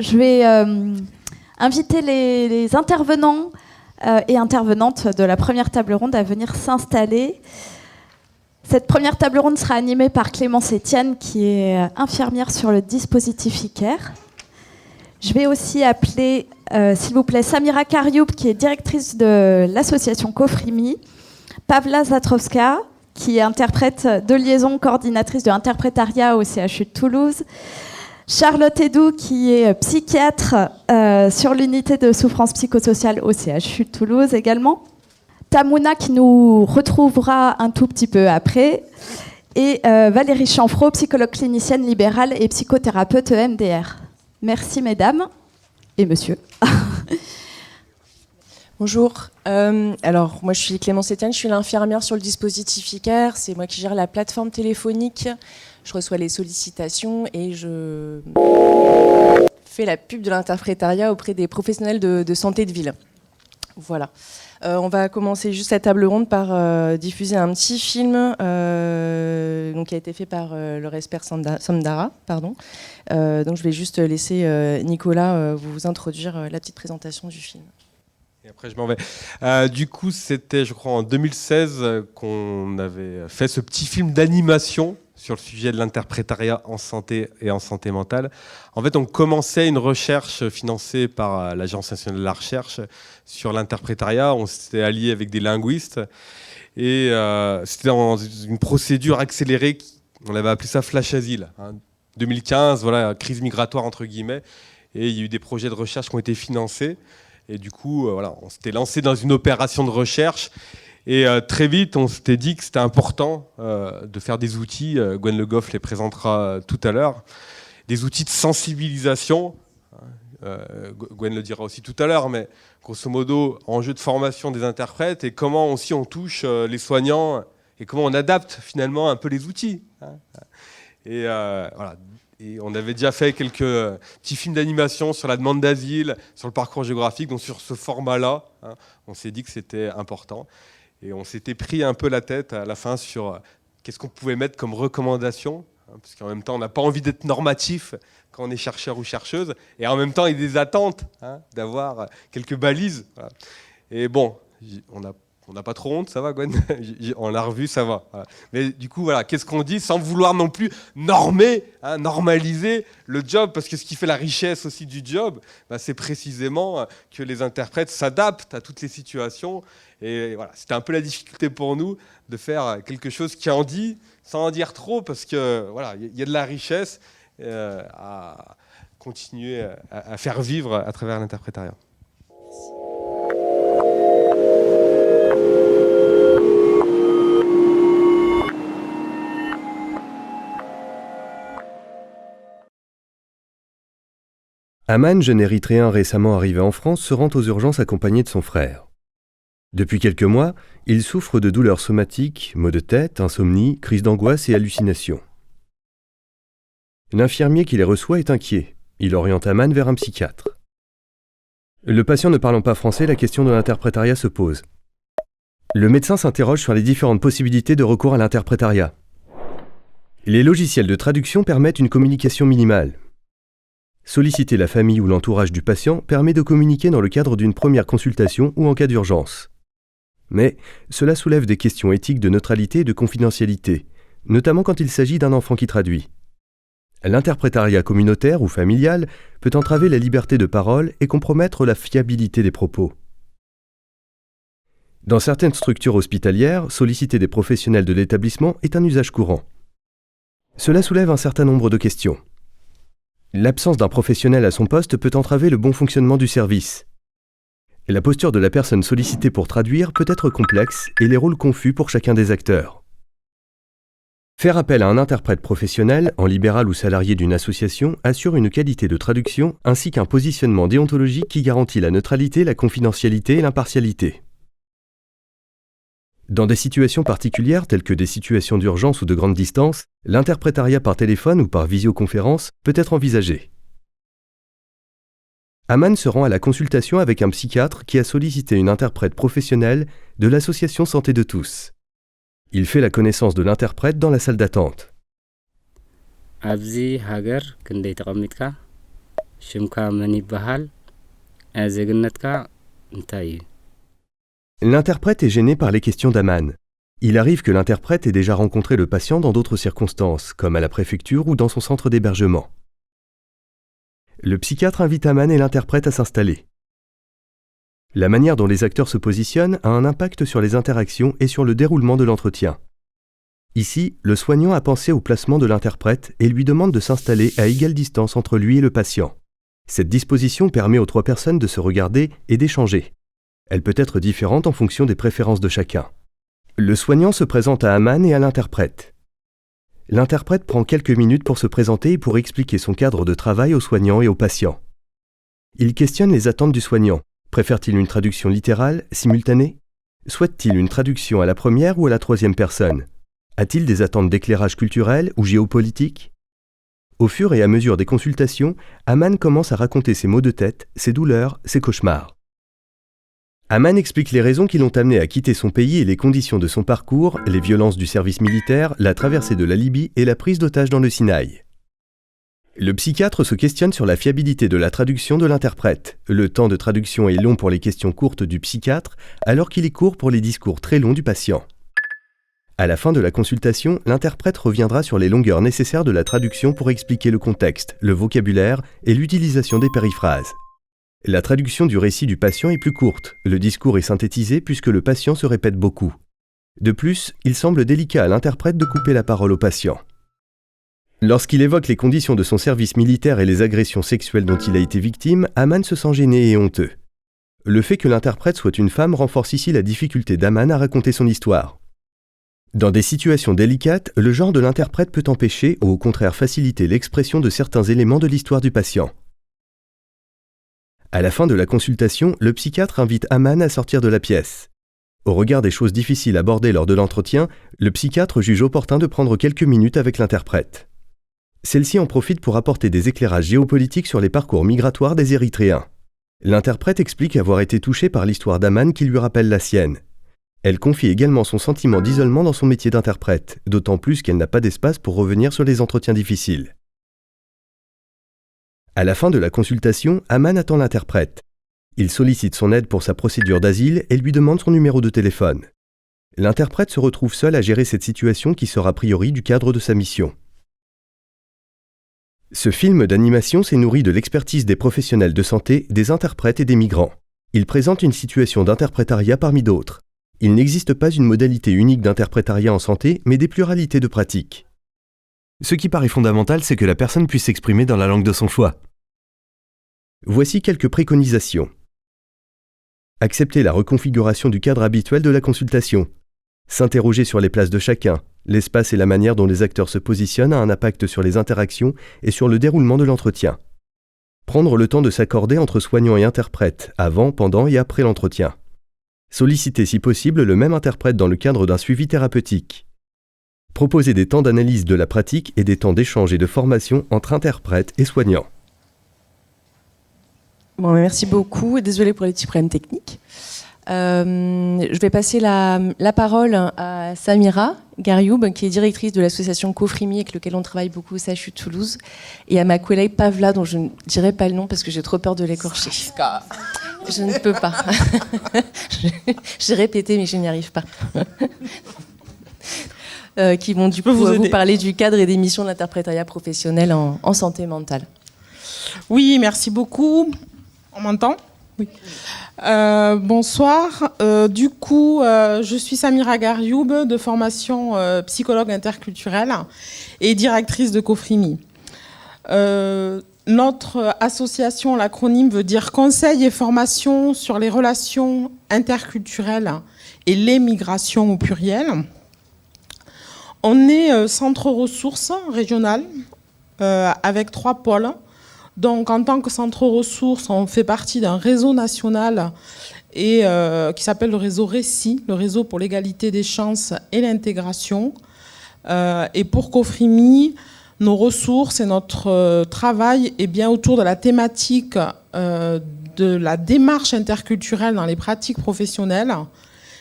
je vais inviter les intervenants et intervenantes de la première table ronde à venir s'installer. Cette première table ronde sera animée par Clémence Etienne, qui est infirmière sur le dispositif ICARE. Je vais aussi appeler, s'il vous plaît, Samira Karioub, qui est directrice de l'association Kofrimi, Pavla Zatrovska, qui est interprète de liaison, coordinatrice de interprétariat au CHU de Toulouse, Charlotte Edou, qui est psychiatre sur l'unité de souffrance psychosociale au CHU de Toulouse également, Tamouna, qui nous retrouvera un tout petit peu après, et Valérie Chanfreau, psychologue clinicienne libérale et psychothérapeute EMDR. Merci mesdames et monsieur. Bonjour, alors moi je suis Clémence Etienne, je suis l'infirmière sur le dispositif ICARE, c'est moi qui gère la plateforme téléphonique, je reçois les sollicitations et je fais la pub de l'interprétariat auprès des professionnels de santé de ville. Voilà. On va commencer juste cette table ronde par diffuser un petit film donc, qui a été fait par le Resper Samdara. Donc je vais juste laisser Nicolas vous introduire la petite présentation du film. Et après je m'en vais. Du coup c'était je crois en 2016 qu'on avait fait ce petit film d'animation sur le sujet de l'interprétariat en santé et en santé mentale. En fait, on commençait une recherche financée par l'Agence nationale de la recherche sur l'interprétariat. On s'était allié avec des linguistes et c'était dans une procédure accélérée. On avait appelé ça Flash Asile. 2015, voilà, crise migratoire entre guillemets. Et il y a eu des projets de recherche qui ont été financés. Et du coup, voilà, on s'était lancé dans une opération de recherche. Et très vite, on s'était dit que c'était important de faire des outils, Gwen Le Goff les présentera tout à l'heure, des outils de sensibilisation. Gwen le dira aussi tout à l'heure, mais grosso modo, enjeu de formation des interprètes et comment aussi on touche les soignants et comment on adapte finalement un peu les outils. Et voilà. Et on avait déjà fait quelques petits films d'animation sur la demande d'asile, sur le parcours géographique, donc sur ce format-là, on s'est dit que c'était important. Et on s'était pris un peu la tête à la fin sur qu'est-ce qu'on pouvait mettre comme recommandation, parce qu'en même temps, on n'a pas envie d'être normatif quand on est chercheur ou chercheuse, et en même temps, il y a des attentes d'avoir quelques balises. Voilà. Et bon, on n'a pas trop honte, ça va Gwen? On l'a revu, ça va. Voilà. Mais du coup, voilà, qu'est-ce qu'on dit sans vouloir non plus normer, normaliser le job, parce que ce qui fait la richesse aussi du job, c'est précisément que les interprètes s'adaptent à toutes les situations. Et voilà, c'était un peu la difficulté pour nous de faire quelque chose qui en dit, sans en dire trop, parce que voilà, il y a de la richesse à continuer à faire vivre à travers l'interprétariat. Aman, jeune érythréen récemment arrivé en France, se rend aux urgences accompagné de son frère. Depuis quelques mois, il souffre de douleurs somatiques, maux de tête, insomnie, crises d'angoisse et hallucinations. L'infirmier qui les reçoit est inquiet. Il oriente Aman vers un psychiatre. Le patient ne parlant pas français, la question de l'interprétariat se pose. Le médecin s'interroge sur les différentes possibilités de recours à l'interprétariat. Les logiciels de traduction permettent une communication minimale. Solliciter la famille ou l'entourage du patient permet de communiquer dans le cadre d'une première consultation ou en cas d'urgence. Mais cela soulève des questions éthiques de neutralité et de confidentialité, notamment quand il s'agit d'un enfant qui traduit. L'interprétariat communautaire ou familial peut entraver la liberté de parole et compromettre la fiabilité des propos. Dans certaines structures hospitalières, solliciter des professionnels de l'établissement est un usage courant. Cela soulève un certain nombre de questions. L'absence d'un professionnel à son poste peut entraver le bon fonctionnement du service. La posture de la personne sollicitée pour traduire peut être complexe et les rôles confus pour chacun des acteurs. Faire appel à un interprète professionnel, en libéral ou salarié d'une association, assure une qualité de traduction ainsi qu'un positionnement déontologique qui garantit la neutralité, la confidentialité et l'impartialité. Dans des situations particulières telles que des situations d'urgence ou de grande distance, l'interprétariat par téléphone ou par visioconférence peut être envisagé. Aman se rend à la consultation avec un psychiatre qui a sollicité une interprète professionnelle de l'association Santé de tous. Il fait la connaissance de l'interprète dans la salle d'attente. ኣብዚ ሃገር ክንደይ ተቐሚጥካ ሽምካ መን ይበሃል ዜግነትካ እንታይ እዩ? L'interprète est gêné par les questions d'Aman. Il arrive que l'interprète ait déjà rencontré le patient dans d'autres circonstances, comme à la préfecture ou dans son centre d'hébergement. Le psychiatre invite Aman et l'interprète à s'installer. La manière dont les acteurs se positionnent a un impact sur les interactions et sur le déroulement de l'entretien. Ici, le soignant a pensé au placement de l'interprète et lui demande de s'installer à égale distance entre lui et le patient. Cette disposition permet aux 3 personnes de se regarder et d'échanger. Elle peut être différente en fonction des préférences de chacun. Le soignant se présente à Aman et à l'interprète. L'interprète prend quelques minutes pour se présenter et pour expliquer son cadre de travail au soignant et au patient. Il questionne les attentes du soignant. Préfère-t-il une traduction littérale, simultanée? Souhaite-t-il une traduction à la première ou à la 3e personne? A-t-il des attentes d'éclairage culturel ou géopolitique? Au fur et à mesure des consultations, Aman commence à raconter ses maux de tête, ses douleurs, ses cauchemars. Aman explique les raisons qui l'ont amené à quitter son pays et les conditions de son parcours, les violences du service militaire, la traversée de la Libye et la prise d'otage dans le Sinaï. Le psychiatre se questionne sur la fiabilité de la traduction de l'interprète. Le temps de traduction est long pour les questions courtes du psychiatre, alors qu'il est court pour les discours très longs du patient. À la fin de la consultation, l'interprète reviendra sur les longueurs nécessaires de la traduction pour expliquer le contexte, le vocabulaire et l'utilisation des périphrases. La traduction du récit du patient est plus courte, le discours est synthétisé puisque le patient se répète beaucoup. De plus, il semble délicat à l'interprète de couper la parole au patient. Lorsqu'il évoque les conditions de son service militaire et les agressions sexuelles dont il a été victime, Aman se sent gêné et honteux. Le fait que l'interprète soit une femme renforce ici la difficulté d'Aman à raconter son histoire. Dans des situations délicates, le genre de l'interprète peut empêcher ou au contraire faciliter l'expression de certains éléments de l'histoire du patient. À la fin de la consultation, le psychiatre invite Aman à sortir de la pièce. Au regard des choses difficiles abordées lors de l'entretien, le psychiatre juge opportun de prendre quelques minutes avec l'interprète. Celle-ci en profite pour apporter des éclairages géopolitiques sur les parcours migratoires des Érythréens. L'interprète explique avoir été touchée par l'histoire d'Aman qui lui rappelle la sienne. Elle confie également son sentiment d'isolement dans son métier d'interprète, d'autant plus qu'elle n'a pas d'espace pour revenir sur les entretiens difficiles. À la fin de la consultation, Aman attend l'interprète. Il sollicite son aide pour sa procédure d'asile et lui demande son numéro de téléphone. L'interprète se retrouve seul à gérer cette situation qui sort a priori du cadre de sa mission. Ce film d'animation s'est nourri de l'expertise des professionnels de santé, des interprètes et des migrants. Il présente une situation d'interprétariat parmi d'autres. Il n'existe pas une modalité unique d'interprétariat en santé, mais des pluralités de pratiques. Ce qui paraît fondamental, c'est que la personne puisse s'exprimer dans la langue de son choix. Voici quelques préconisations. Accepter la reconfiguration du cadre habituel de la consultation. S'interroger sur les places de chacun. L'espace et la manière dont les acteurs se positionnent a un impact sur les interactions et sur le déroulement de l'entretien. Prendre le temps de s'accorder entre soignant et interprète, avant, pendant et après l'entretien. Solliciter si possible le même interprète dans le cadre d'un suivi thérapeutique. Proposer des temps d'analyse de la pratique et des temps d'échange et de formation entre interprètes et soignants. Bon, merci beaucoup et désolé pour les petits problèmes techniques. Je vais passer la parole à Samira Garioub, qui est directrice de l'association Cofrimi, avec laquelle on travaille beaucoup au CHU de Toulouse, et à ma collègue Pavla, dont je ne dirai pas le nom parce que j'ai trop peur de l'écorcher. Je ne peux pas. J'ai répété, mais je n'y arrive pas. Qui vont du coup vous parler du cadre et des missions d'interprétariat professionnel en santé mentale. Oui, merci beaucoup. On m'entend ? Oui. Bonsoir. Je suis Samira Garioub, de formation psychologue interculturelle et directrice de Cofrimi. Notre association, l'acronyme veut dire Conseil et formation sur les relations interculturelles et les migrations au pluriel. On est centre ressources régional avec 3 pôles. Donc, en tant que centre ressources, on fait partie d'un réseau national et qui s'appelle le réseau RECI, le réseau pour l'égalité des chances et l'intégration. Et pour Cofrimi, nos ressources et notre travail est bien autour de la thématique de la démarche interculturelle dans les pratiques professionnelles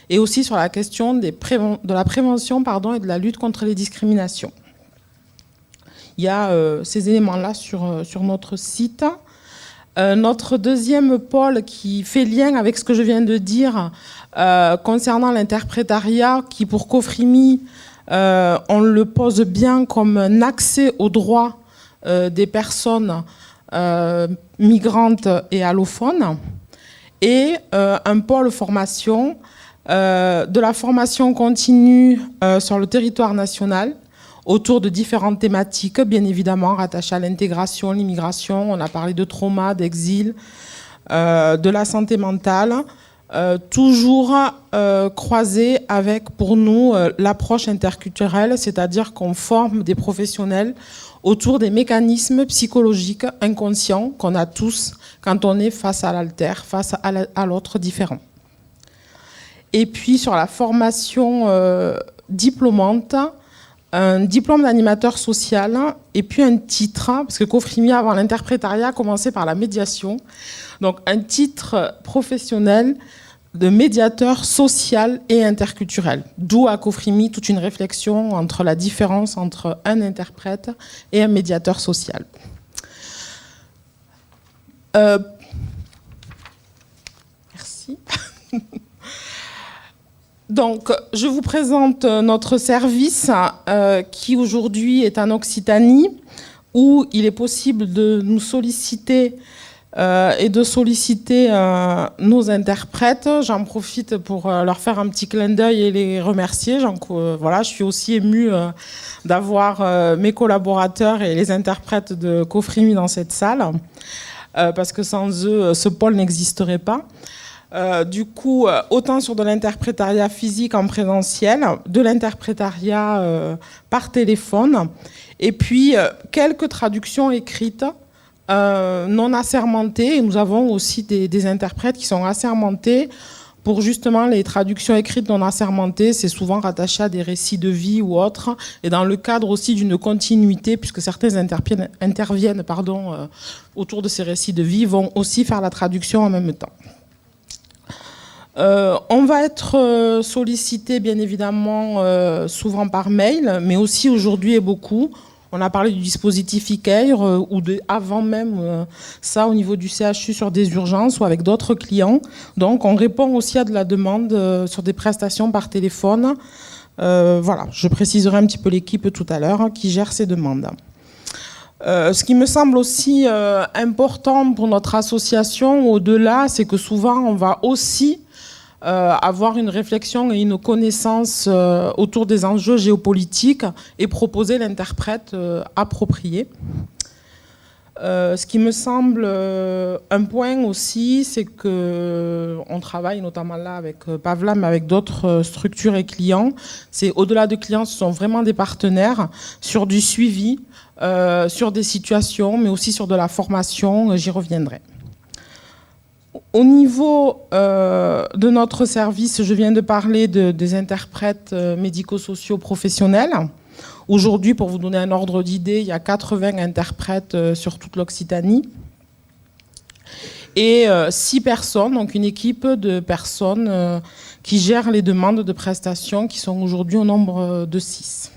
et aussi sur la question de la prévention et de la lutte contre les discriminations. Il y a ces éléments-là sur notre site. Notre deuxième pôle qui fait lien avec ce que je viens de dire concernant l'interprétariat, qui pour Cofrimi, on le pose bien comme un accès aux droits des personnes migrantes et allophones, et un pôle formation, de la formation continue sur le territoire national, autour de différentes thématiques, bien évidemment, rattachées à l'intégration, l'immigration. On a parlé de trauma, d'exil, de la santé mentale, toujours croisée avec, pour nous, l'approche interculturelle, c'est-à-dire qu'on forme des professionnels autour des mécanismes psychologiques inconscients qu'on a tous quand on est face à l'alter, face à l'autre différent. Et puis, sur la formation diplômante, un diplôme d'animateur social et puis un titre, parce que Cofrimi, avant l'interprétariat, a commencé par la médiation. Donc un titre professionnel de médiateur social et interculturel. D'où à Cofrimi toute une réflexion entre la différence entre un interprète et un médiateur social. Merci. Donc, je vous présente notre service qui aujourd'hui est en Occitanie, où il est possible de nous solliciter et de solliciter nos interprètes. J'en profite pour leur faire un petit clin d'œil et les remercier. Voilà, je suis aussi émue d'avoir mes collaborateurs et les interprètes de Cofrimi dans cette salle, parce que sans eux, ce pôle n'existerait pas. Du coup, autant sur de l'interprétariat physique en présentiel, de l'interprétariat par téléphone, et puis quelques traductions écrites non assermentées. Et nous avons aussi des interprètes qui sont assermentés. Pour justement les traductions écrites non assermentées, c'est souvent rattaché à des récits de vie ou autres, et dans le cadre aussi d'une continuité, puisque certains interviennent autour de ces récits de vie, vont aussi faire la traduction en même temps. On va être sollicité bien évidemment souvent par mail, mais aussi aujourd'hui et beaucoup. On a parlé du dispositif e-care ou avant même ça au niveau du CHU sur des urgences ou avec d'autres clients. Donc on répond aussi à de la demande sur des prestations par téléphone. Voilà, je préciserai un petit peu l'équipe tout à l'heure qui gère ces demandes. Ce qui me semble aussi important pour notre association au-delà, c'est que souvent on va aussi avoir une réflexion et une connaissance autour des enjeux géopolitiques et proposer l'interprète approprié. Ce qui me semble un point aussi, c'est qu'on travaille notamment là avec Pavla, mais avec d'autres structures et clients. C'est au-delà de clients, ce sont vraiment des partenaires sur du suivi, sur des situations, mais aussi sur de la formation, j'y reviendrai. Au niveau de notre service, je viens de parler des interprètes médico-sociaux professionnels. Aujourd'hui, pour vous donner un ordre d'idée, il y a 80 interprètes sur toute l'Occitanie. Et 6 personnes, donc une équipe de personnes qui gèrent les demandes de prestations qui sont aujourd'hui au nombre de 6.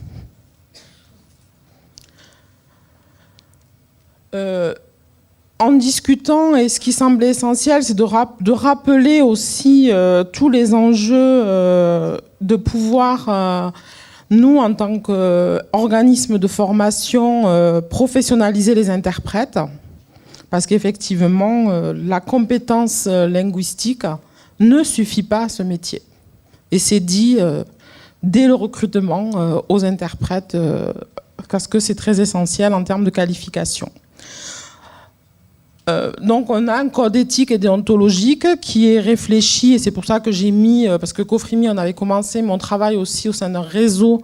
En discutant, et ce qui semblait essentiel, c'est de rappeler aussi tous les enjeux de pouvoir, nous, en tant qu'organisme de formation, professionnaliser les interprètes. Parce qu'effectivement, la compétence linguistique ne suffit pas à ce métier. Et c'est dit dès le recrutement aux interprètes, parce que c'est très essentiel en termes de qualification. Donc on a un code éthique et déontologique qui est réfléchi, et c'est pour ça que j'ai mis, parce que Cofrimi, on avait commencé mon travail aussi au sein d'un réseau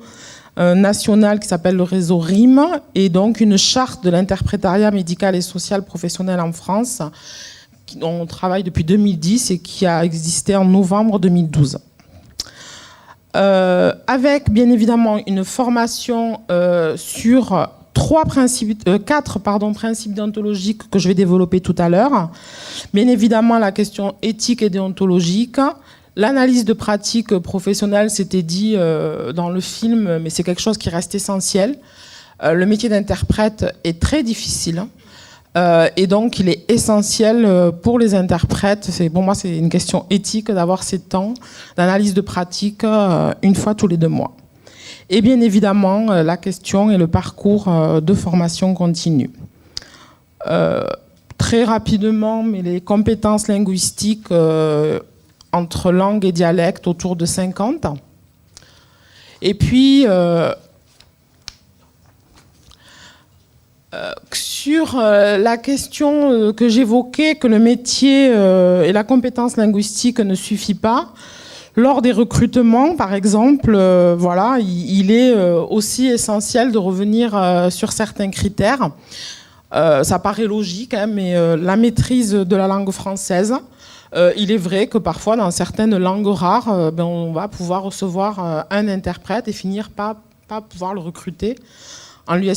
national qui s'appelle le réseau RIM, et donc une charte de l'interprétariat médical et social professionnel en France, dont on travaille depuis 2010 et qui a existé en novembre 2012. Avec bien évidemment une formation sur 4 principes déontologiques que je vais développer tout à l'heure. Bien évidemment, la question éthique et déontologique. L'analyse de pratiques professionnelles, c'était dit dans le film, mais c'est quelque chose qui reste essentiel. Le métier d'interprète est très difficile. Et donc, il est essentiel pour les interprètes, pour moi c'est une question éthique d'avoir ces temps d'analyse de pratique une fois tous les 2 mois. Et bien évidemment, la question est le parcours de formation continue. Très rapidement, mais les compétences linguistiques entre langue et dialecte autour de 50. Et puis, sur la question que j'évoquais, que le métier et la compétence linguistique ne suffit pas, lors des recrutements, par exemple, voilà, il est aussi essentiel de revenir sur certains critères. Ça paraît logique, hein, mais la maîtrise de la langue française. Il est vrai que parfois, dans certaines langues rares, on va pouvoir recevoir un interprète et finir par pas pouvoir le recruter en lui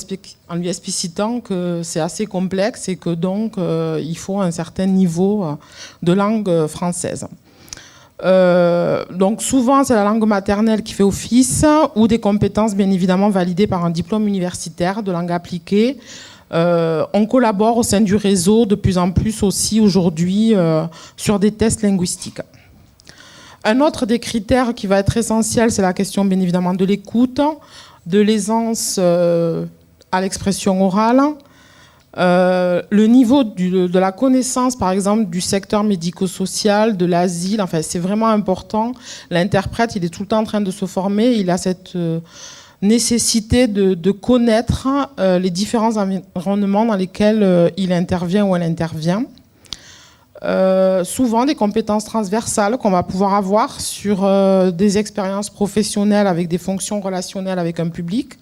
explicitant que c'est assez complexe et que donc il faut un certain niveau de langue française. Donc souvent c'est la langue maternelle qui fait office ou des compétences bien évidemment validées par un diplôme universitaire de langue appliquée. On collabore au sein du réseau de plus en plus aussi aujourd'hui sur des tests linguistiques. Un autre des critères qui va être essentiel, c'est la question bien évidemment de l'écoute, de l'aisance à l'expression orale, le niveau de la connaissance, par exemple, du secteur médico-social, de l'asile, enfin, c'est vraiment important. L'interprète, il est tout le temps en train de se former, il a cette nécessité de connaître les différents environnements dans lesquels il intervient ou elle intervient. Souvent des compétences transversales qu'on va pouvoir avoir sur des expériences professionnelles avec des fonctions relationnelles avec un public.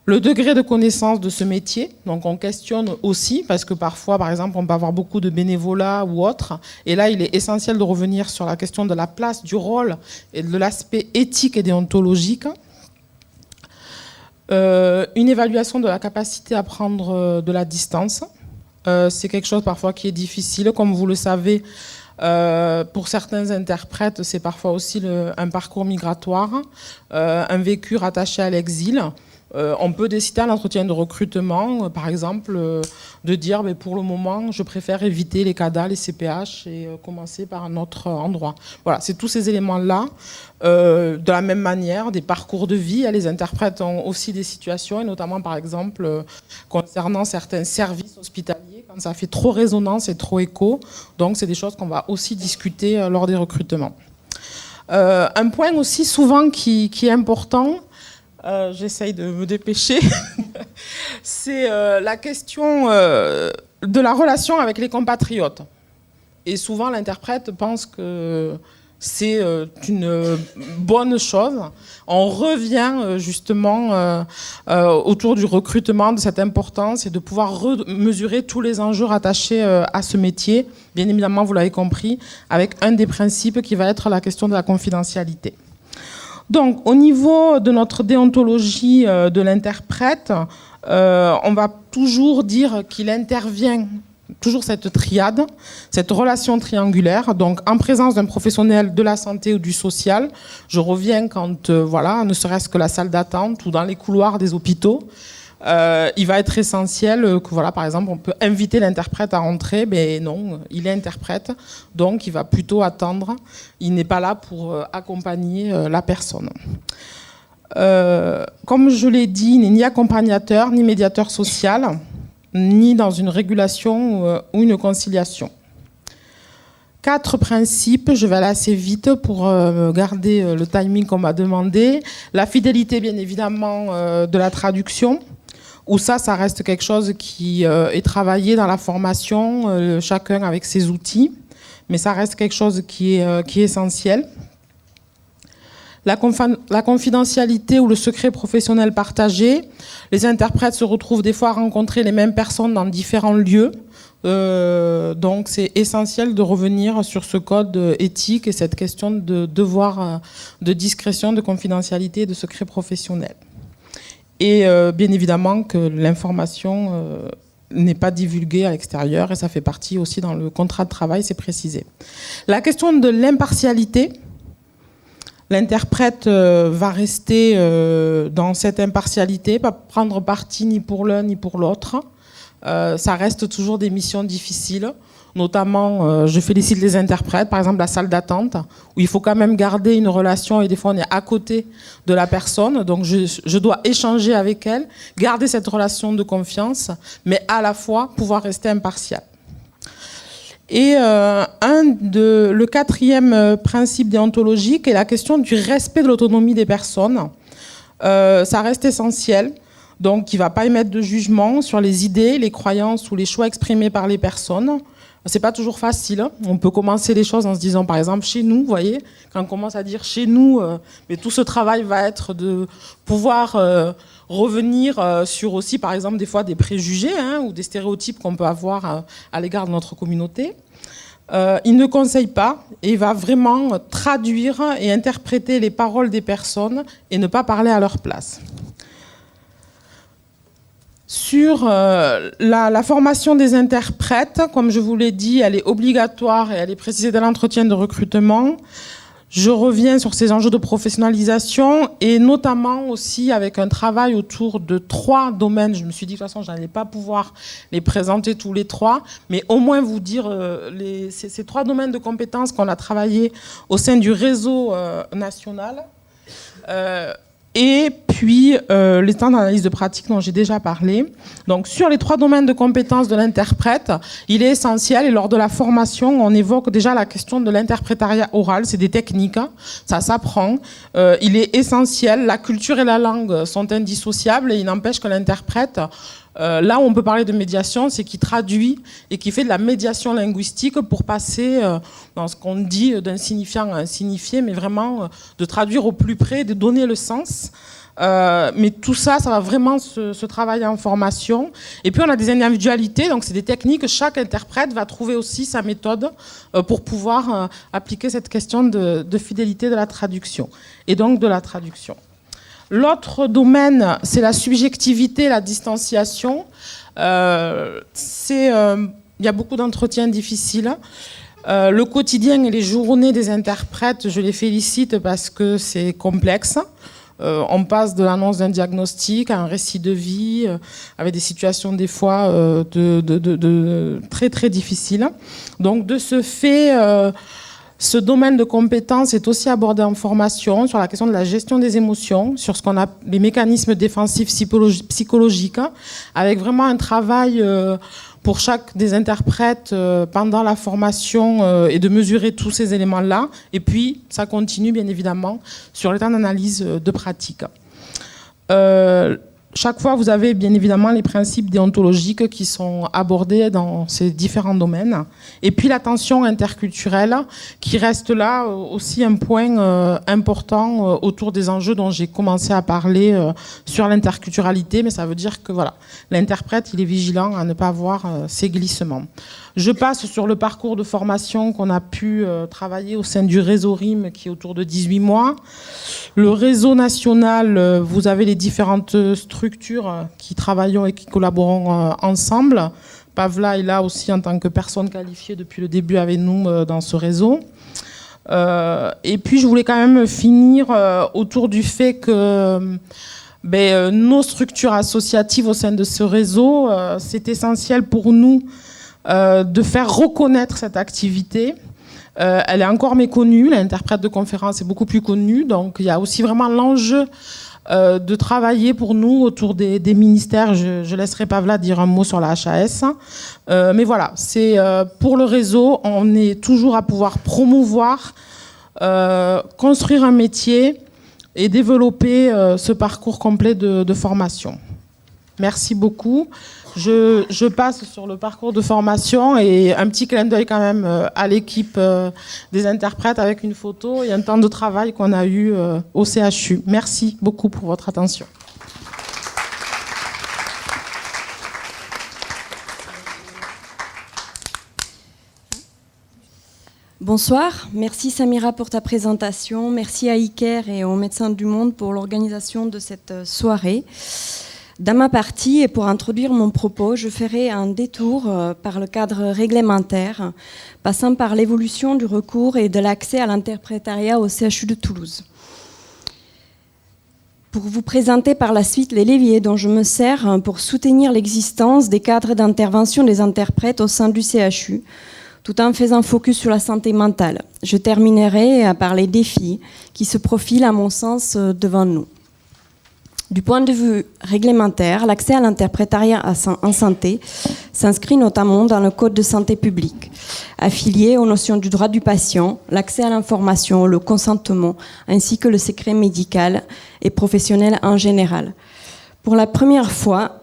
Le degré de connaissance de ce métier, donc on questionne aussi, parce que parfois, par exemple, on peut avoir beaucoup de bénévolat ou autre, et là, il est essentiel de revenir sur la question de la place, du rôle et de l'aspect éthique et déontologique. Une évaluation de la capacité à prendre de la distance. C'est quelque chose parfois qui est difficile, comme vous le savez. Pour certains interprètes, c'est parfois aussi un parcours migratoire, un vécu rattaché à l'exil. On peut décider à l'entretien de recrutement, par exemple, de dire pour le moment, je préfère éviter les CADA, les CPH et commencer par un autre endroit. Voilà, c'est tous ces éléments-là. De la même manière, des parcours de vie, les interprètes ont aussi des situations, et notamment, par exemple, concernant certains services hospitaliers, quand ça fait trop résonance et trop écho. Donc, c'est des choses qu'on va aussi discuter lors des recrutements. Un point aussi souvent qui est important, j'essaye de me dépêcher, c'est la question de la relation avec les compatriotes. Et souvent, l'interprète pense que c'est une bonne chose. On revient justement autour du recrutement, de cette importance et de pouvoir mesurer tous les enjeux rattachés à ce métier. Bien évidemment, vous l'avez compris, avec un des principes qui va être la question de la confidentialité. Donc, au niveau de notre déontologie de l'interprète, on va toujours dire qu'il intervient, toujours cette triade, cette relation triangulaire, donc en présence d'un professionnel de la santé ou du social. Je reviens quand, voilà, ne serait-ce que la salle d'attente ou dans les couloirs des hôpitaux. Il va être essentiel que, voilà, par exemple, on peut inviter l'interprète à rentrer, mais non, il est interprète, donc il va plutôt attendre. Il n'est pas là pour accompagner la personne. Comme je l'ai dit, il n'est ni accompagnateur, ni médiateur social, ni dans une régulation ou une conciliation. 4 principes, je vais aller assez vite pour garder le timing qu'on m'a demandé. La fidélité, bien évidemment, de la traduction, où ça reste quelque chose qui est travaillé dans la formation, chacun avec ses outils, mais ça reste quelque chose qui est essentiel. La confidentialité ou le secret professionnel partagé. Les interprètes se retrouvent des fois à rencontrer les mêmes personnes dans différents lieux. Donc c'est essentiel de revenir sur ce code éthique et cette question de devoir de discrétion, de confidentialité et de secret professionnel. Et bien évidemment que l'information n'est pas divulguée à l'extérieur et ça fait partie aussi dans le contrat de travail, c'est précisé. La question de l'impartialité. L'interprète va rester dans cette impartialité, pas prendre parti ni pour l'un ni pour l'autre. Ça reste toujours des missions difficiles. Notamment, je félicite les interprètes, par exemple la salle d'attente, où il faut quand même garder une relation et des fois on est à côté de la personne, donc je dois échanger avec elle, garder cette relation de confiance, mais à la fois pouvoir rester impartial. Et le quatrième principe déontologique est la question du respect de l'autonomie des personnes. Ça reste essentiel. Donc, il ne va pas émettre de jugement sur les idées, les croyances ou les choix exprimés par les personnes. C'est pas toujours facile. On peut commencer les choses en se disant, par exemple, chez nous, vous voyez, quand on commence à dire chez nous, mais tout ce travail va être de pouvoir revenir sur aussi, par exemple, des fois des préjugés ou des stéréotypes qu'on peut avoir à l'égard de notre communauté. Il ne conseille pas et il va vraiment traduire et interpréter les paroles des personnes et ne pas parler à leur place. Sur la formation des interprètes, comme je vous l'ai dit, elle est obligatoire et elle est précisée dans l'entretien de recrutement. Je reviens sur ces enjeux de professionnalisation et notamment aussi avec un travail autour de 3 domaines. Je me suis dit de toute façon, je n'allais pas pouvoir les présenter tous les 3, mais au moins vous dire ces 3 domaines de compétences qu'on a travaillé au sein du réseau national. Et puis, les temps d'analyse de pratique dont j'ai déjà parlé. Donc, sur les 3 domaines de compétences de l'interprète, il est essentiel, et lors de la formation, on évoque déjà la question de l'interprétariat oral. C'est des techniques, ça s'apprend. Il est essentiel, la culture et la langue sont indissociables, et il n'empêche que l'interprète, là où on peut parler de médiation, c'est qu'il traduit et qu'il fait de la médiation linguistique pour passer dans ce qu'on dit d'un signifiant à un signifié, mais vraiment de traduire au plus près, de donner le sens. Mais tout ça, ça va vraiment se travailler en formation. Et puis on a des individualités, donc c'est des techniques. Chaque interprète va trouver aussi sa méthode pour pouvoir appliquer cette question de fidélité de la traduction et donc de la traduction. L'autre domaine, c'est la subjectivité, la distanciation. Il y a beaucoup d'entretiens difficiles. Le quotidien et les journées des interprètes, je les félicite parce que c'est complexe. On passe de l'annonce d'un diagnostic à un récit de vie, avec des situations des fois très très difficiles. Donc de ce fait, ce domaine de compétences est aussi abordé en formation sur la question de la gestion des émotions, sur ce qu'on a les mécanismes défensifs psychologiques, avec vraiment un travail pour chaque des interprètes pendant la formation et de mesurer tous ces éléments-là. Et puis, ça continue bien évidemment sur le temps d'analyse de pratique. Chaque fois, vous avez bien évidemment les principes déontologiques qui sont abordés dans ces différents domaines. Et puis la tension interculturelle qui reste là aussi un point important autour des enjeux dont j'ai commencé à parler sur l'interculturalité. Mais ça veut dire que voilà, l'interprète, il est vigilant à ne pas avoir ces glissements. Je passe sur le parcours de formation qu'on a pu travailler au sein du réseau RIM qui est autour de 18 mois. Le réseau national, vous avez les différentes structures qui travaillent et qui collaborent ensemble. Pavla est là aussi en tant que personne qualifiée depuis le début avec nous dans ce réseau. Et puis je voulais quand même finir autour du fait que nos structures associatives au sein de ce réseau, c'est essentiel pour nous de faire reconnaître cette activité. Elle est encore méconnue, l'interprète de conférence est beaucoup plus connue, donc il y a aussi vraiment l'enjeu de travailler pour nous autour des ministères. Je laisserai Pavla dire un mot sur la HAS. Mais voilà, c'est pour le réseau, on est toujours à pouvoir promouvoir, construire un métier et développer ce parcours complet de formation. Merci beaucoup. Je passe sur le parcours de formation et un petit clin d'œil quand même à l'équipe des interprètes avec une photo et un temps de travail qu'on a eu au CHU. Merci beaucoup pour votre attention. Bonsoir, merci Samira pour ta présentation, merci à Iker et aux Médecins du Monde pour l'organisation de cette soirée. Dans ma partie, et pour introduire mon propos, je ferai un détour par le cadre réglementaire, passant par l'évolution du recours et de l'accès à l'interprétariat au CHU de Toulouse. pour vous présenter par la suite les leviers dont je me sers pour soutenir l'existence des cadres d'intervention des interprètes au sein du CHU, tout en faisant focus sur la santé mentale. Je terminerai par les défis qui se profilent à mon sens devant nous. Du point de vue réglementaire, l'accès à l'interprétariat en santé s'inscrit notamment dans le Code de santé publique, affilié aux notions du droit du patient, l'accès à l'information, le consentement, ainsi que le secret médical et professionnel en général. Pour la première fois,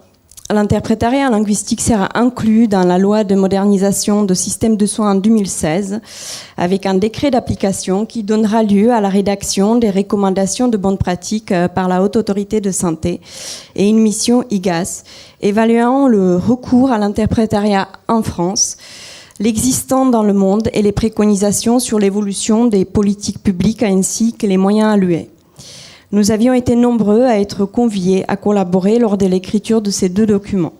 l'interprétariat linguistique sera inclus dans la loi de modernisation de système de soins en 2016, avec un décret d'application qui donnera lieu à la rédaction des recommandations de bonne pratique par la Haute Autorité de Santé et une mission IGAS, évaluant le recours à l'interprétariat en France, l'existant dans le monde et les préconisations sur l'évolution des politiques publiques ainsi que les moyens alloués. Nous avions été nombreux à être conviés à collaborer lors de l'écriture de ces deux documents.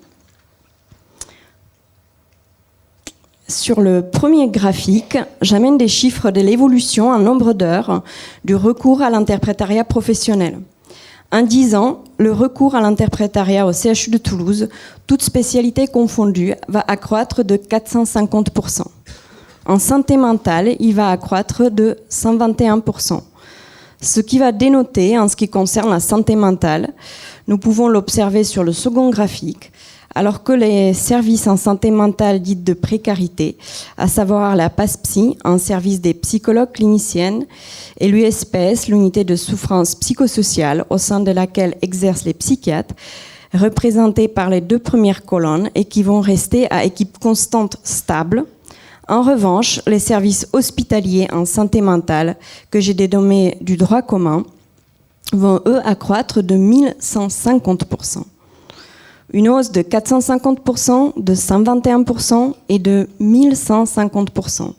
Sur le premier graphique, j'amène des chiffres de l'évolution en nombre d'heures du recours à l'interprétariat professionnel. En 10 ans, le recours à l'interprétariat au CHU de Toulouse, toutes spécialités confondues, va accroître de 450%. En santé mentale, il va accroître de 121%. Ce qui va dénoter en ce qui concerne la santé mentale, nous pouvons l'observer sur le second graphique, alors que les services en santé mentale dites de précarité, à savoir la PASPSY, un service des psychologues cliniciennes, et l'USPS, l'unité de souffrance psychosociale au sein de laquelle exercent les psychiatres, représentés par les deux premières colonnes et qui vont rester à équipe constante stable. En revanche, les services hospitaliers en santé mentale, que j'ai dénommés du droit commun, vont eux accroître de 1150%. Une hausse de 450%, de 121% et de 1150%.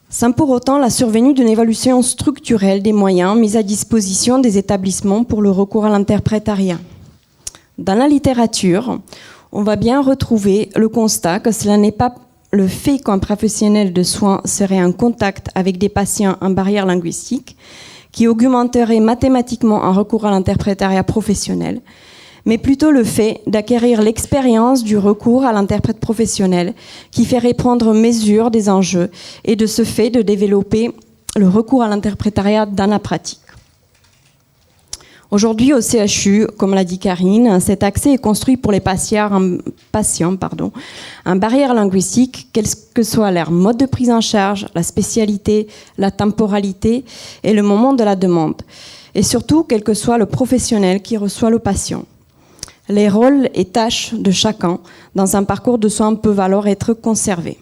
Sans pour autant la survenue d'une évolution structurelle des moyens mis à disposition des établissements pour le recours à l'interprétariat. Dans la littérature, on va bien retrouver le constat que cela n'est pas le fait qu'un professionnel de soins serait en contact avec des patients en barrière linguistique qui augmenterait mathématiquement un recours à l'interprétariat professionnel, mais plutôt le fait d'acquérir l'expérience du recours à l'interprète professionnel qui ferait prendre mesure des enjeux et de ce fait de développer le recours à l'interprétariat dans la pratique. Aujourd'hui, au CHU, comme l'a dit Karine, cet accès est construit pour les patients en barrière linguistique, quel que soit leur mode de prise en charge, la spécialité, la temporalité et le moment de la demande. Et surtout, quel que soit le professionnel qui reçoit le patient. Les rôles et tâches de chacun dans un parcours de soins peuvent alors être conservés.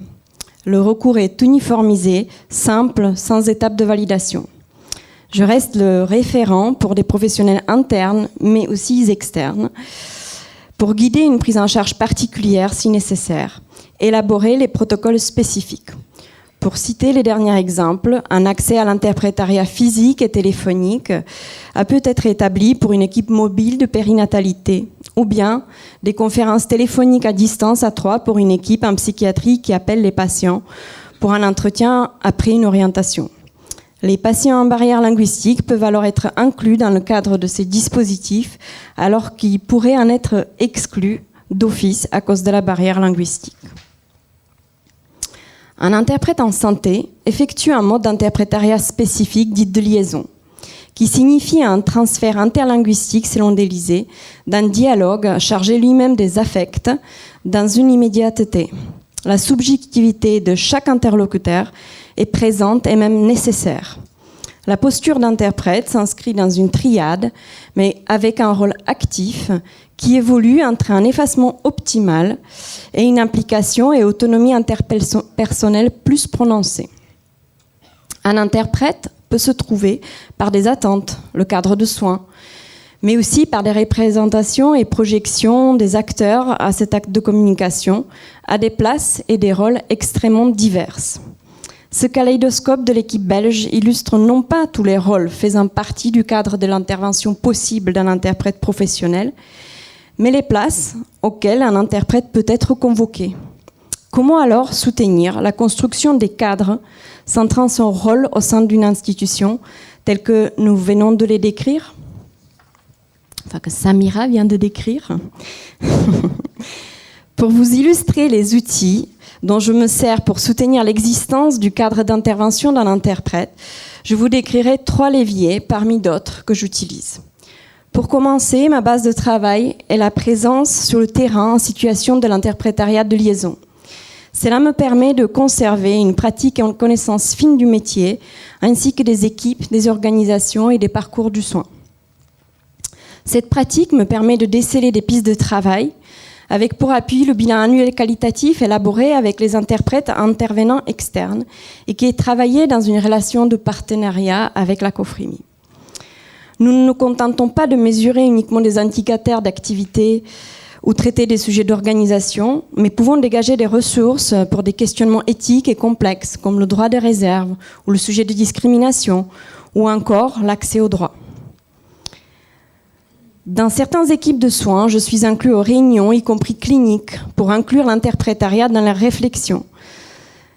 Le recours est uniformisé, simple, sans étape de validation. Je reste le référent pour des professionnels internes, mais aussi externes, pour guider une prise en charge particulière si nécessaire, élaborer les protocoles spécifiques. Pour citer les derniers exemples, un accès à l'interprétariat physique et téléphonique peut être établi pour une équipe mobile de périnatalité, ou bien des conférences téléphoniques à distance à 3 pour une équipe en psychiatrie qui appelle les patients pour un entretien après une orientation. Les patients en barrière linguistique peuvent alors être inclus dans le cadre de ces dispositifs, alors qu'ils pourraient en être exclus d'office à cause de la barrière linguistique. Un interprète en santé effectue un mode d'interprétariat spécifique dit de liaison, qui signifie un transfert interlinguistique selon Delizet, d'un dialogue chargé lui-même des affects dans une immédiateté. La subjectivité de chaque interlocuteur est présente et même nécessaire. La posture d'interprète s'inscrit dans une triade, mais avec un rôle actif qui évolue entre un effacement optimal et une implication et autonomie interpersonnelle plus prononcée. Un interprète peut se trouver par des attentes, le cadre de soins, mais aussi par des représentations et projections des acteurs à cet acte de communication, à des places et des rôles extrêmement divers. Ce kaléidoscope de l'équipe belge illustre non pas tous les rôles faisant partie du cadre de l'intervention possible d'un interprète professionnel, mais les places auxquelles un interprète peut être convoqué. Comment alors soutenir la construction des cadres centrant son rôle au sein d'une institution telle que nous venons de les décrire ? enfin que Samira vient de décrire. Pour vous illustrer les outils dont je me sers pour soutenir l'existence du cadre d'intervention d'un interprète, je vous décrirai 3 leviers parmi d'autres que j'utilise. Pour commencer, ma base de travail est la présence sur le terrain en situation de l'interprétariat de liaison. Cela me permet de conserver une pratique et une connaissance fine du métier, ainsi que des équipes, des organisations et des parcours du soin. Cette pratique me permet de déceler des pistes de travail, avec pour appui le bilan annuel qualitatif élaboré avec les interprètes intervenants externes et qui est travaillé dans une relation de partenariat avec la COFRIMI. Nous ne nous contentons pas de mesurer uniquement des indicateurs d'activité ou traiter des sujets d'organisation, mais pouvons dégager des ressources pour des questionnements éthiques et complexes, comme le droit de réserve ou le sujet de discrimination, ou encore l'accès au droit. Dans certaines équipes de soins, je suis inclus aux réunions, y compris cliniques, pour inclure l'interprétariat dans la réflexion.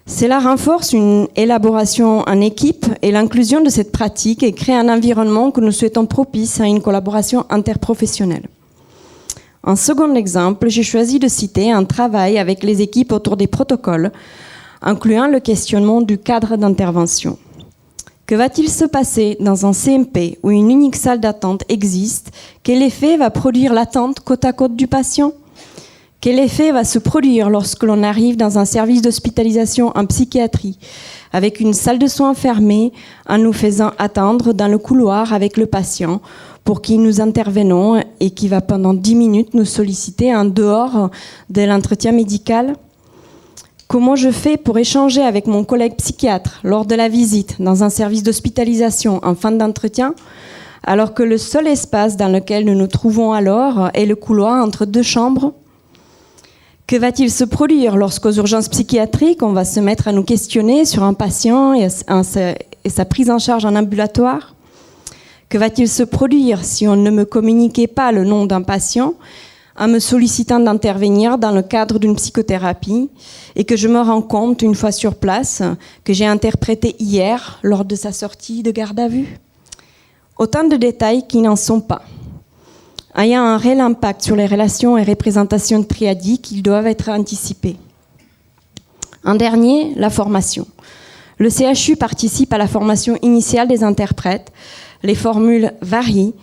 Cela renforce une élaboration en équipe et l'inclusion de cette pratique et crée un environnement que nous souhaitons propice à une collaboration interprofessionnelle. En second exemple, j'ai choisi de citer un travail avec les équipes autour des protocoles, incluant le questionnement du cadre d'intervention. Que va-t-il se passer dans un CMP où une unique salle d'attente existe? Quel effet va produire l'attente côte à côte du patient? Quel effet va se produire lorsque l'on arrive dans un service d'hospitalisation en psychiatrie, avec une salle de soins fermée, en nous faisant attendre dans le couloir avec le patient, pour qui nous intervenons et qui va pendant 10 minutes nous solliciter en dehors de l'entretien médical? Comment je fais pour échanger avec mon collègue psychiatre lors de la visite dans un service d'hospitalisation en fin d'entretien, alors que le seul espace dans lequel nous nous trouvons alors est le couloir entre 2 chambres? Que va-t-il se produire lorsqu'aux urgences psychiatriques, on va se mettre à nous questionner sur un patient et sa prise en charge en ambulatoire? Que va-t-il se produire si on ne me communiquait pas le nom d'un patient en me sollicitant d'intervenir dans le cadre d'une psychothérapie et que je me rends compte une fois sur place que j'ai interprété hier lors de sa sortie de garde à vue? Autant de détails qui n'en sont pas, ayant un réel impact sur les relations et représentations triadiques, ils doivent être anticipés. En dernier, la formation. Le CHU participe à la formation initiale des interprètes. Les formules varient,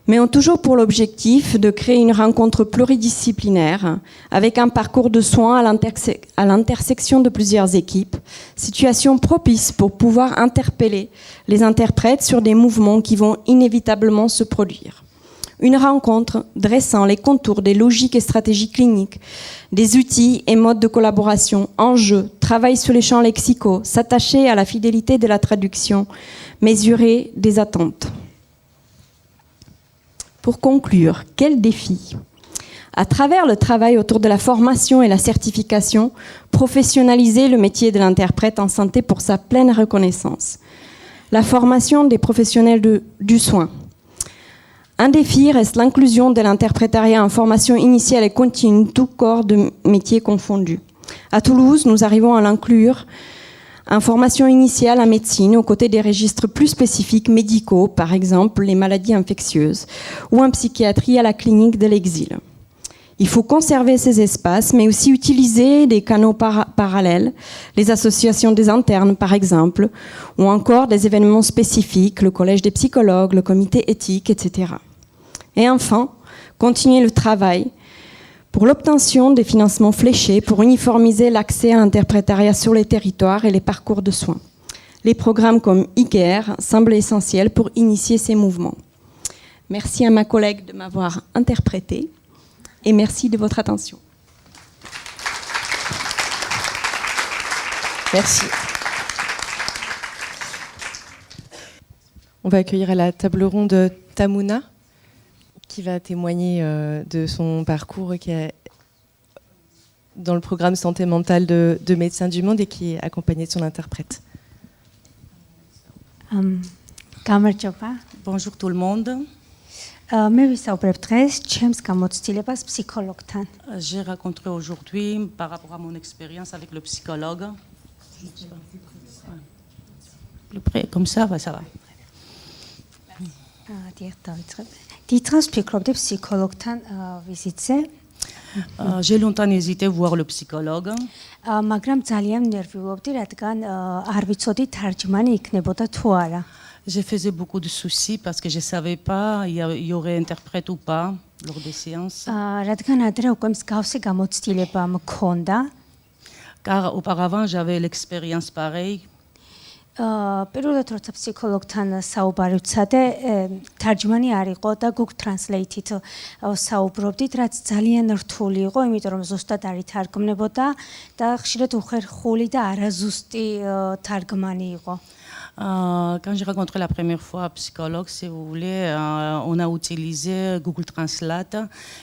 mais ont toujours pour l'objectif de créer une rencontre pluridisciplinaire avec un parcours de soins à l'intersection de plusieurs équipes, situation propice pour pouvoir interpeller les interprètes sur des mouvements qui vont inévitablement se produire. Une rencontre dressant les contours des logiques et stratégies cliniques, des outils et modes de collaboration, enjeux, travail sur les champs lexicaux, s'attacher à la fidélité de la traduction, mesurer des attentes. Pour conclure, quel défi? À travers le travail autour de la formation et la certification, professionnaliser le métier de l'interprète en santé pour sa pleine reconnaissance. La formation des professionnels du soin. Un défi reste l'inclusion de l'interprétariat en formation initiale et continue, tout corps de métier confondu. À Toulouse, nous arrivons à l'inclure en formation initiale en médecine, aux côtés des registres plus spécifiques médicaux, par exemple les maladies infectieuses, ou en psychiatrie à la clinique de l'Exil. Il faut conserver ces espaces, mais aussi utiliser des canaux parallèles, les associations des internes, par exemple, ou encore des événements spécifiques, le collège des psychologues, le comité éthique, etc. Et enfin, continuer le travail pour l'obtention des financements fléchés pour uniformiser l'accès à l'interprétariat sur les territoires et les parcours de soins. Les programmes comme ICARE semblent essentiels pour initier ces mouvements. Merci à ma collègue de m'avoir interprété et merci de votre attention. Merci. On va accueillir à la table ronde Tamouna, qui va témoigner de son parcours qui est dans le programme Santé mentale de Médecins du Monde et qui est accompagné de son interprète. Bonjour tout le monde. J'ai rencontré aujourd'hui par rapport à mon expérience avec le psychologue. Plus près, comme ça va, ça va. დიდხანს ვფიქრობდი ფსიქოლოგთან ვიზიტზე, J'ai longtemps hésité à voir le psychologue. მაგრამ ძალიან ნერვიულობდი, რადგან არ ვიცოდი თარჯმანი იქნებოდა თუ არა. J'ai fait beaucoup de soucis parce que je ne savais pas il y aurait interprète ou pas lors des séances. რადგან ადრე უკვე მსგავსი გამოცდილება მქონდა. Car auparavant j'avais l'expérience pareille. პირველად როცა ფსიქოლოგთან საუბარი ვცადე, თარჯმანი არ იყო და Google Translate-ით საუბრობდით, რაც ძალიან რთული იყო, იმიტომ რომ ზუსტად არ ითარგმნებოდა და ხშირად უხერხული და არაზუსტი თარგმანი იყო. Quand j'ai rencontré la première fois un psychologue, si vous voulez, on a utilisé Google Translate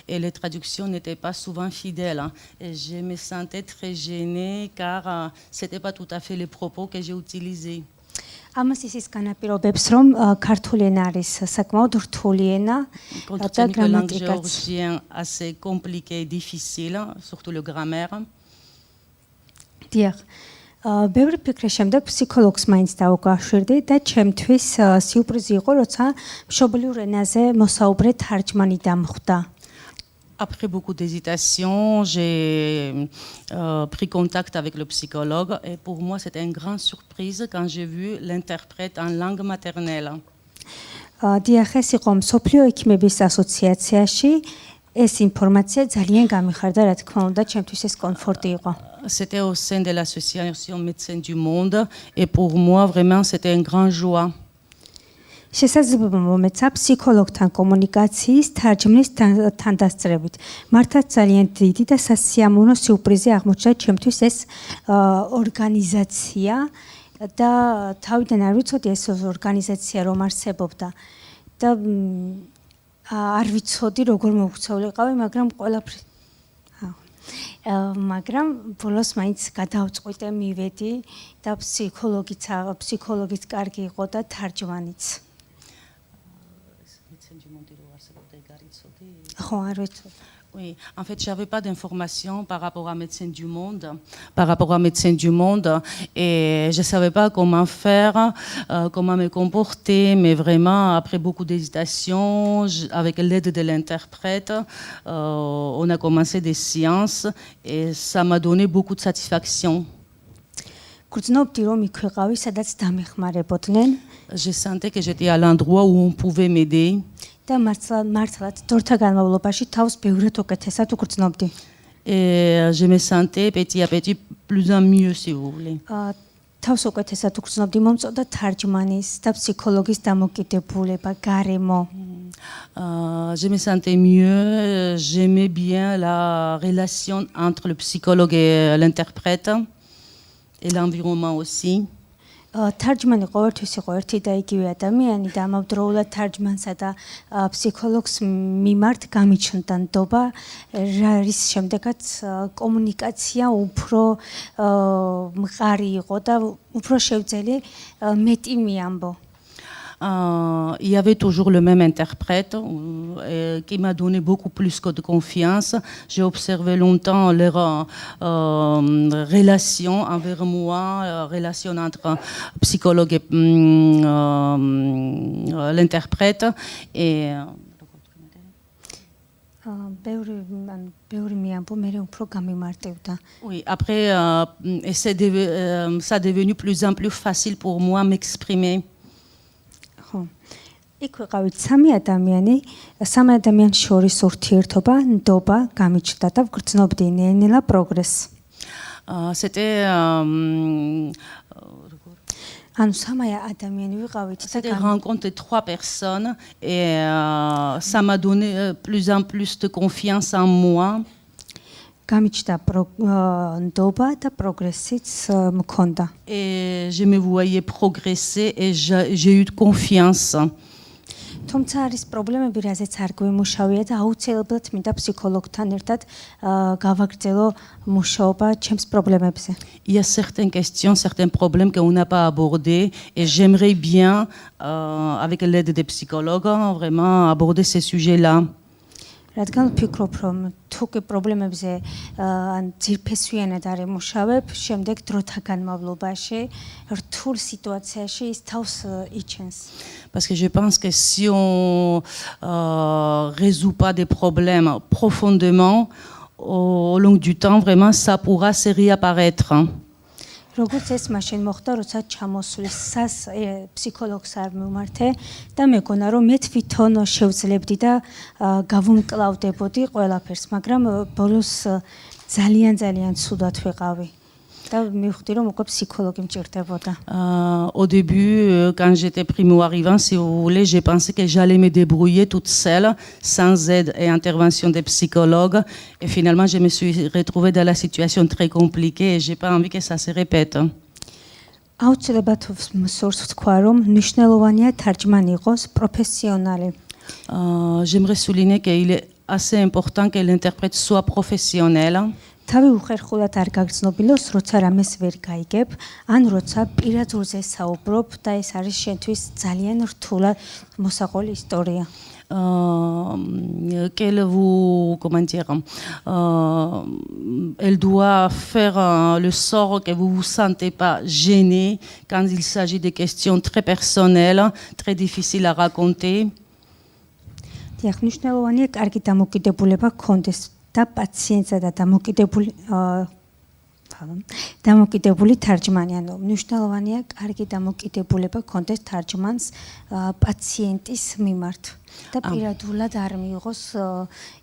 et les traductions n'étaient pas souvent fidèles. Et je me sentais très gênée car ce n'était pas tout à fait les propos que j'ai utilisés. ამას ის განაპირობებს, რომ ქართული ენა არის საკმაოდ რთული ენა და La langue გრამატიკაც. géorgienne assez compliquée et difficile, surtout le grammaire. დიახ. ბევრი ფიქრის შემდეგ ფსიქოლოგს მაინც დავუკვირდი და ჩემთვის სიურპრიზი იყო, როცა მშობლიურ ენაზე მოსაუბრე თარჯმანი დამხვდა. Après beaucoup d'hésitation, j'ai pris contact avec le psychologue et pour moi c'était une grande surprise quand j'ai vu l'interprète en langue maternelle. დიახ, ეს იყო მსოფლიო ექიმების ასოციაციაში. ეს ინფორმაცია ძალიან გამიხარდა, რა თქმა უნდა, ჩემთვის ეს კომფორტი იყო. C'était au sein de l'association Médecins du Monde et pour moi vraiment c'était une grande joie. შესაძლებლობა მომეცა ფსიქოლოგთან კომუნიკაციის თარჯმნის თანდასწრებით. მართლაც ძალიან დიდი და სასიამოვნო სიურპრიზი აღმოჩნდა ჩემთვის ეს ორგანიზაცია და თავიდან არ ვიცოდი ეს ორგანიზაცია რომ არსებობდა და არ ვიცოდი როგორ მოუქცეულიყავი, მაგრამ ბოლოს მაინც გადავწყვიტე, მივედი და ფსიქოლოგიც კარგი იყო და თარჯმანიც. ხო, არ ვიცოდი. Oui, en fait, j'avais pas d'informations par rapport à Médecins du Monde, et je savais pas comment faire, comment me comporter, mais vraiment après beaucoup d'hésitation, avec l'aide de l'interprète, on a commencé des séances et ça m'a donné beaucoup de satisfaction. გრძნობდი რომ იქვეყავი, სადაც დამეხმარებოდნენ. Je sentais que j'étais à l'endroit où on pouvait m'aider. და მართლაც დროთა განმავლობაში თავს ბევრად უკეთესად უგრძნობდი. Et je me sentais petit à petit plus en mieux, si vous voulez. თავს უკეთესად უგრძნობდი, მომწონდა თარჯმანის და ფსიქოლოგის დამოკიდებულება, გარემო. Je me sentais mieux, j'aimais bien la relation entre le psychologue et l'interprète et l'environnement aussi. თარჯმანი ყოველთვის იყო ერთი და იგივე ადამიანი და ამავდროულად თარჯმანსა და ფსიქოლოგს მიმართ გამიჩნდა ნდობა, რის შემდეგაც კომუნიკაცია უფრო მყარი იყო და უფრო შევძელი მეტი მიამბო. Il y avait toujours le même interprète qui m'a donné beaucoup plus de confiance. J'ai observé longtemps leur relation envers moi, relation entre psychologue et l'interprète. Et oui, après, ça est devenu plus en plus facile pour moi m'exprimer. იქ ვიყავით სამი ადამიანის შორის ურთიერთობა, ნდობა გამიჩნდა და ვგრძნობდი ნელ-ნელა პროგრესს. C'était ანუ სამი ადამიანი ვიყავით და rencontré trois personnes et ça m'a donné plus en plus de confiance en moi. გამიჩნდა ნდობა და პროგრესიც მქონდა. Et je me voyais progresser et j'ai eu confiance. თუმცა არის პრობლემები, რაზეც არ გვიმუშავია და აუცილებლად მინდა ფსიქოლოგთან ერთად გავაგრძელო მუშაობა ჩემს პრობლემებზე. Il y a certaines questions, certains problèmes qu'on n'a pas abordés et j'aimerais bien, avec l'aide des psychologues, vraiment aborder ces sujets-là. რადგან ვფიქრობ, რომ თუ კი პრობლემებზე ან ძირფესვიანად არ ემუშავებ, შემდეგ დროთა განმავლობაში რთულ სიტუაციაში ის თავს იჩენს. Parce que je pense que si on résout pas des problèmes profondément, au long du temps, vraiment, ça pourra se réapparaître. როგორც ეს მაშინ მოხდა, როცა ჩამოსვლის ფსიქოლოგს არ მიმართე და მეგონა, რომ მე თვითონ შევძლებდი და გავუმკლავდებოდი ყველაფერს, მაგრამ ბოლოს ძალიან ცუდად ვიყავი. და მივხვდი, რომ უკვე ფსიქოლოგი მჭირდებოდა. Au début, quand j'étais primo-arrivant, si vous voulez, j'ai pensé que j'allais me débrouiller toute seule, sans aide et intervention des psychologues. Et finalement, je me suis retrouvée dans la situation très compliquée et j'ai pas envie que ça se répète. აუცილებლად მსურს ვთქვა, რომ მნიშვნელოვანია თარჯმანი იყოს პროფესიონალი. J'aimerais souligner qu'il est assez important que l'interprète soit professionnel. თავი უხერხულად არ გაგრძნობილოს, როცა რამეს ვერ გაიგებ, ან როცა პირადურზე საუბრობ და ეს არის შენთვის ძალიან რთულად მოსაყოლი ისტორია. Elle doit faire le sort que vous vous sentez pas gêné quand il s'agit de questions très personnelles, très difficiles à raconter. დიახ, მნიშვნელოვანია კარგი დამოკიდებულება გქონდეს და პაციენტსა და დამოკიდებული თარჯმანი, ანუ მნიშვნელოვანია კარგი დამოკიდებულება გქონდეს თარჯმანს პაციენტის მიმართ და პირადულად არ მიიღოს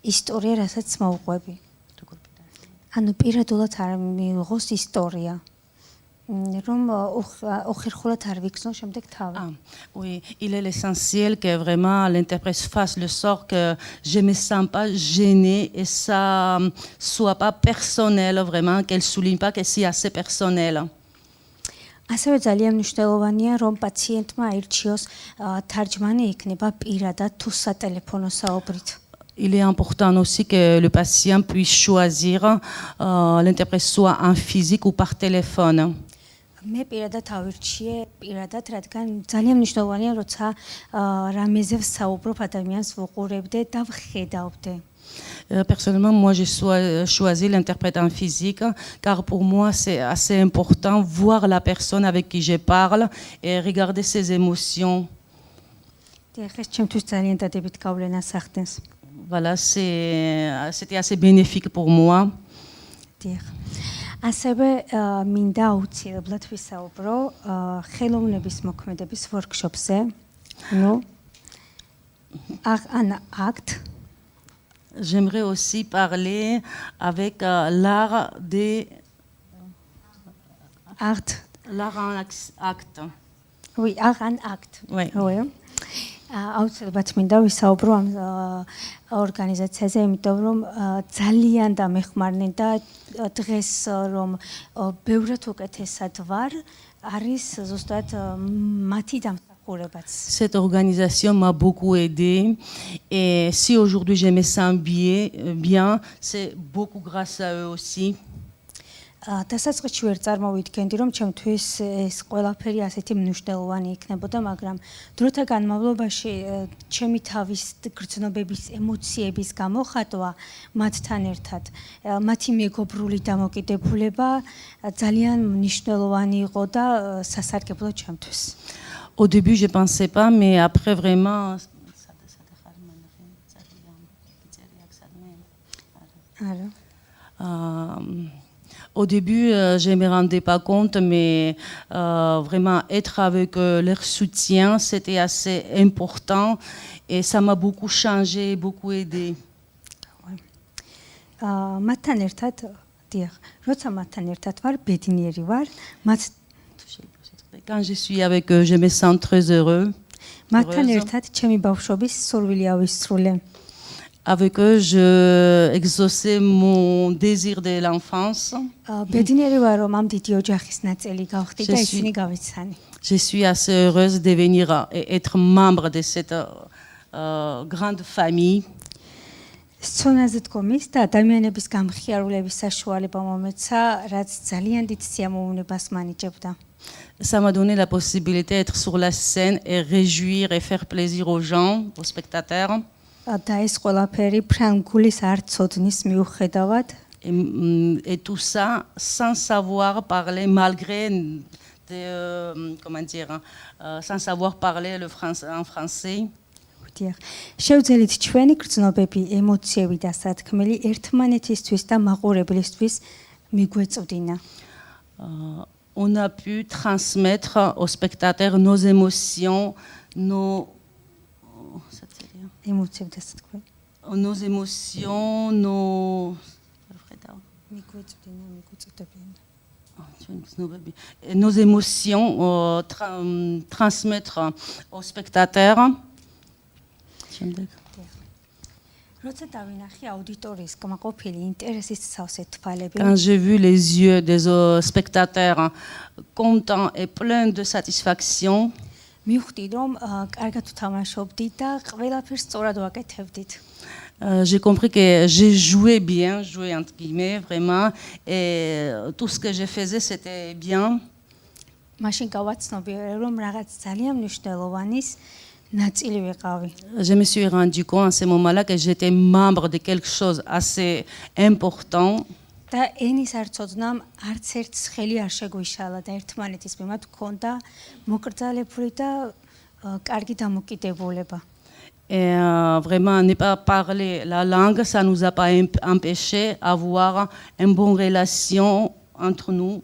ისტორია, რასაც მოუყვები. ანუ პირადულად არ მიიღოს ისტორია. რომ უხერხულად არ ვიქცნო შემდეგ თავი. Oui, il est l'essentiel que vraiment l'interprète fasse le sort que je me sens pas gênée et ça soit pas personnel vraiment, qu'elle souligne pas que c'est assez personnel. ასევე ძალიან მნიშვნელოვანია, რომ პაციენტმა აირჩიოს თარჯმანი იქნება პირადად თუ სატელეფონო საუბრით. Il est important aussi que le patient puisse choisir l'interprète soit en physique ou par téléphone. მე პირადად ავირჩიე პირადად, რადგან ძალიან მნიშვნელოვანია, როცა რამეზე ვსაუბრობ, ადამიანს ვუყურებდე და ვხედავდე. Personnellement, moi, j'ai choisi l'interprète en physique, car pour moi, c'est assez important voir la personne avec qui je parle et regarder ses émotions. Voilà, c'était assez bénéfique pour moi. ასევე მინდა აუცილებლად ვისაუბრო ხელოვნების მოქმედების ვორქშოპზე. ნუ un acte. J'aimerais aussi parler avec l'art des l'art en acte. Oui, art en acte. Oui. აუცილებლად მინდა ვისაუბრო ამ ორგანიზაციაზე, იმიტომ რომ ძალიან დამეხმარნენ და დღეს რომ ბევრად უკეთესად ვარ, არის ზუსტად მათი დამსახურებაც. Cette organisation m'a beaucoup aidée et si aujourd'hui je me sens bien, c'est beaucoup grâce à eux aussi. დასაწყისში ვერ წარმოვიდგენდი, რომ ჩემთვის ეს ყველაფერი ასეთი მნიშვნელოვანი იქნებოდა, მაგრამ დროთა განმავლობაში ჩემი თავის გრძნობების, ემოციების გამოხატვა მათთან ერთად, მათი მეგობრული დამოკიდებულება ძალიან მნიშვნელოვანი იყო და სასარგებლო ჩემთვის. Au début, je pensais pas, mais après vraiment Au début, je ne me rendais pas compte, mais vraiment être avec leur soutien, c'était assez important et ça m'a beaucoup changé, beaucoup aidé. მათთან ერთად, დიახ, როცა მათთან ერთად ვარ, ბედნიერი ვარ. Quand je suis avec eux, je me sens très heureux. მათთან ერთად ჩემი ბავშვობის სურვილი ავისრულე. Avec eux, je exauçais mon désir de l'enfance. Je suis assez heureuse de venir et être membre de cette grande famille. Ça m'a donné la possibilité d'être sur la scène et réjouir et faire plaisir aux gens, aux spectateurs. და ეს ყველაფერი ფრანგულის არ ცოდნის მიუხედავად Et tout ça sans savoir parler, malgré, comment dire, sans savoir parler en français. შევძელით ჩვენი გრძნობები, ემოციები და სათქმელი ერთმანეთისთვის და მაყურებლისთვის მიგვეწვდინა. On a pu transmettre aux spectateurs nos émotions, nos émotions, nos émotions, transmettre aux spectateurs. Quand j'ai vu les yeux des spectateurs contents et pleins de satisfaction, j'ai compris que j'ai joué bien, joué entre guillemets, vraiment, et tout ce que je faisais, c'était bien. Je me suis rendu compte à ce moment-là que j'étais membre de quelque chose assez important. Et vraiment, ne pas parler la langue, ça ne nous a pas empêché d'avoir une bonne relation entre nous.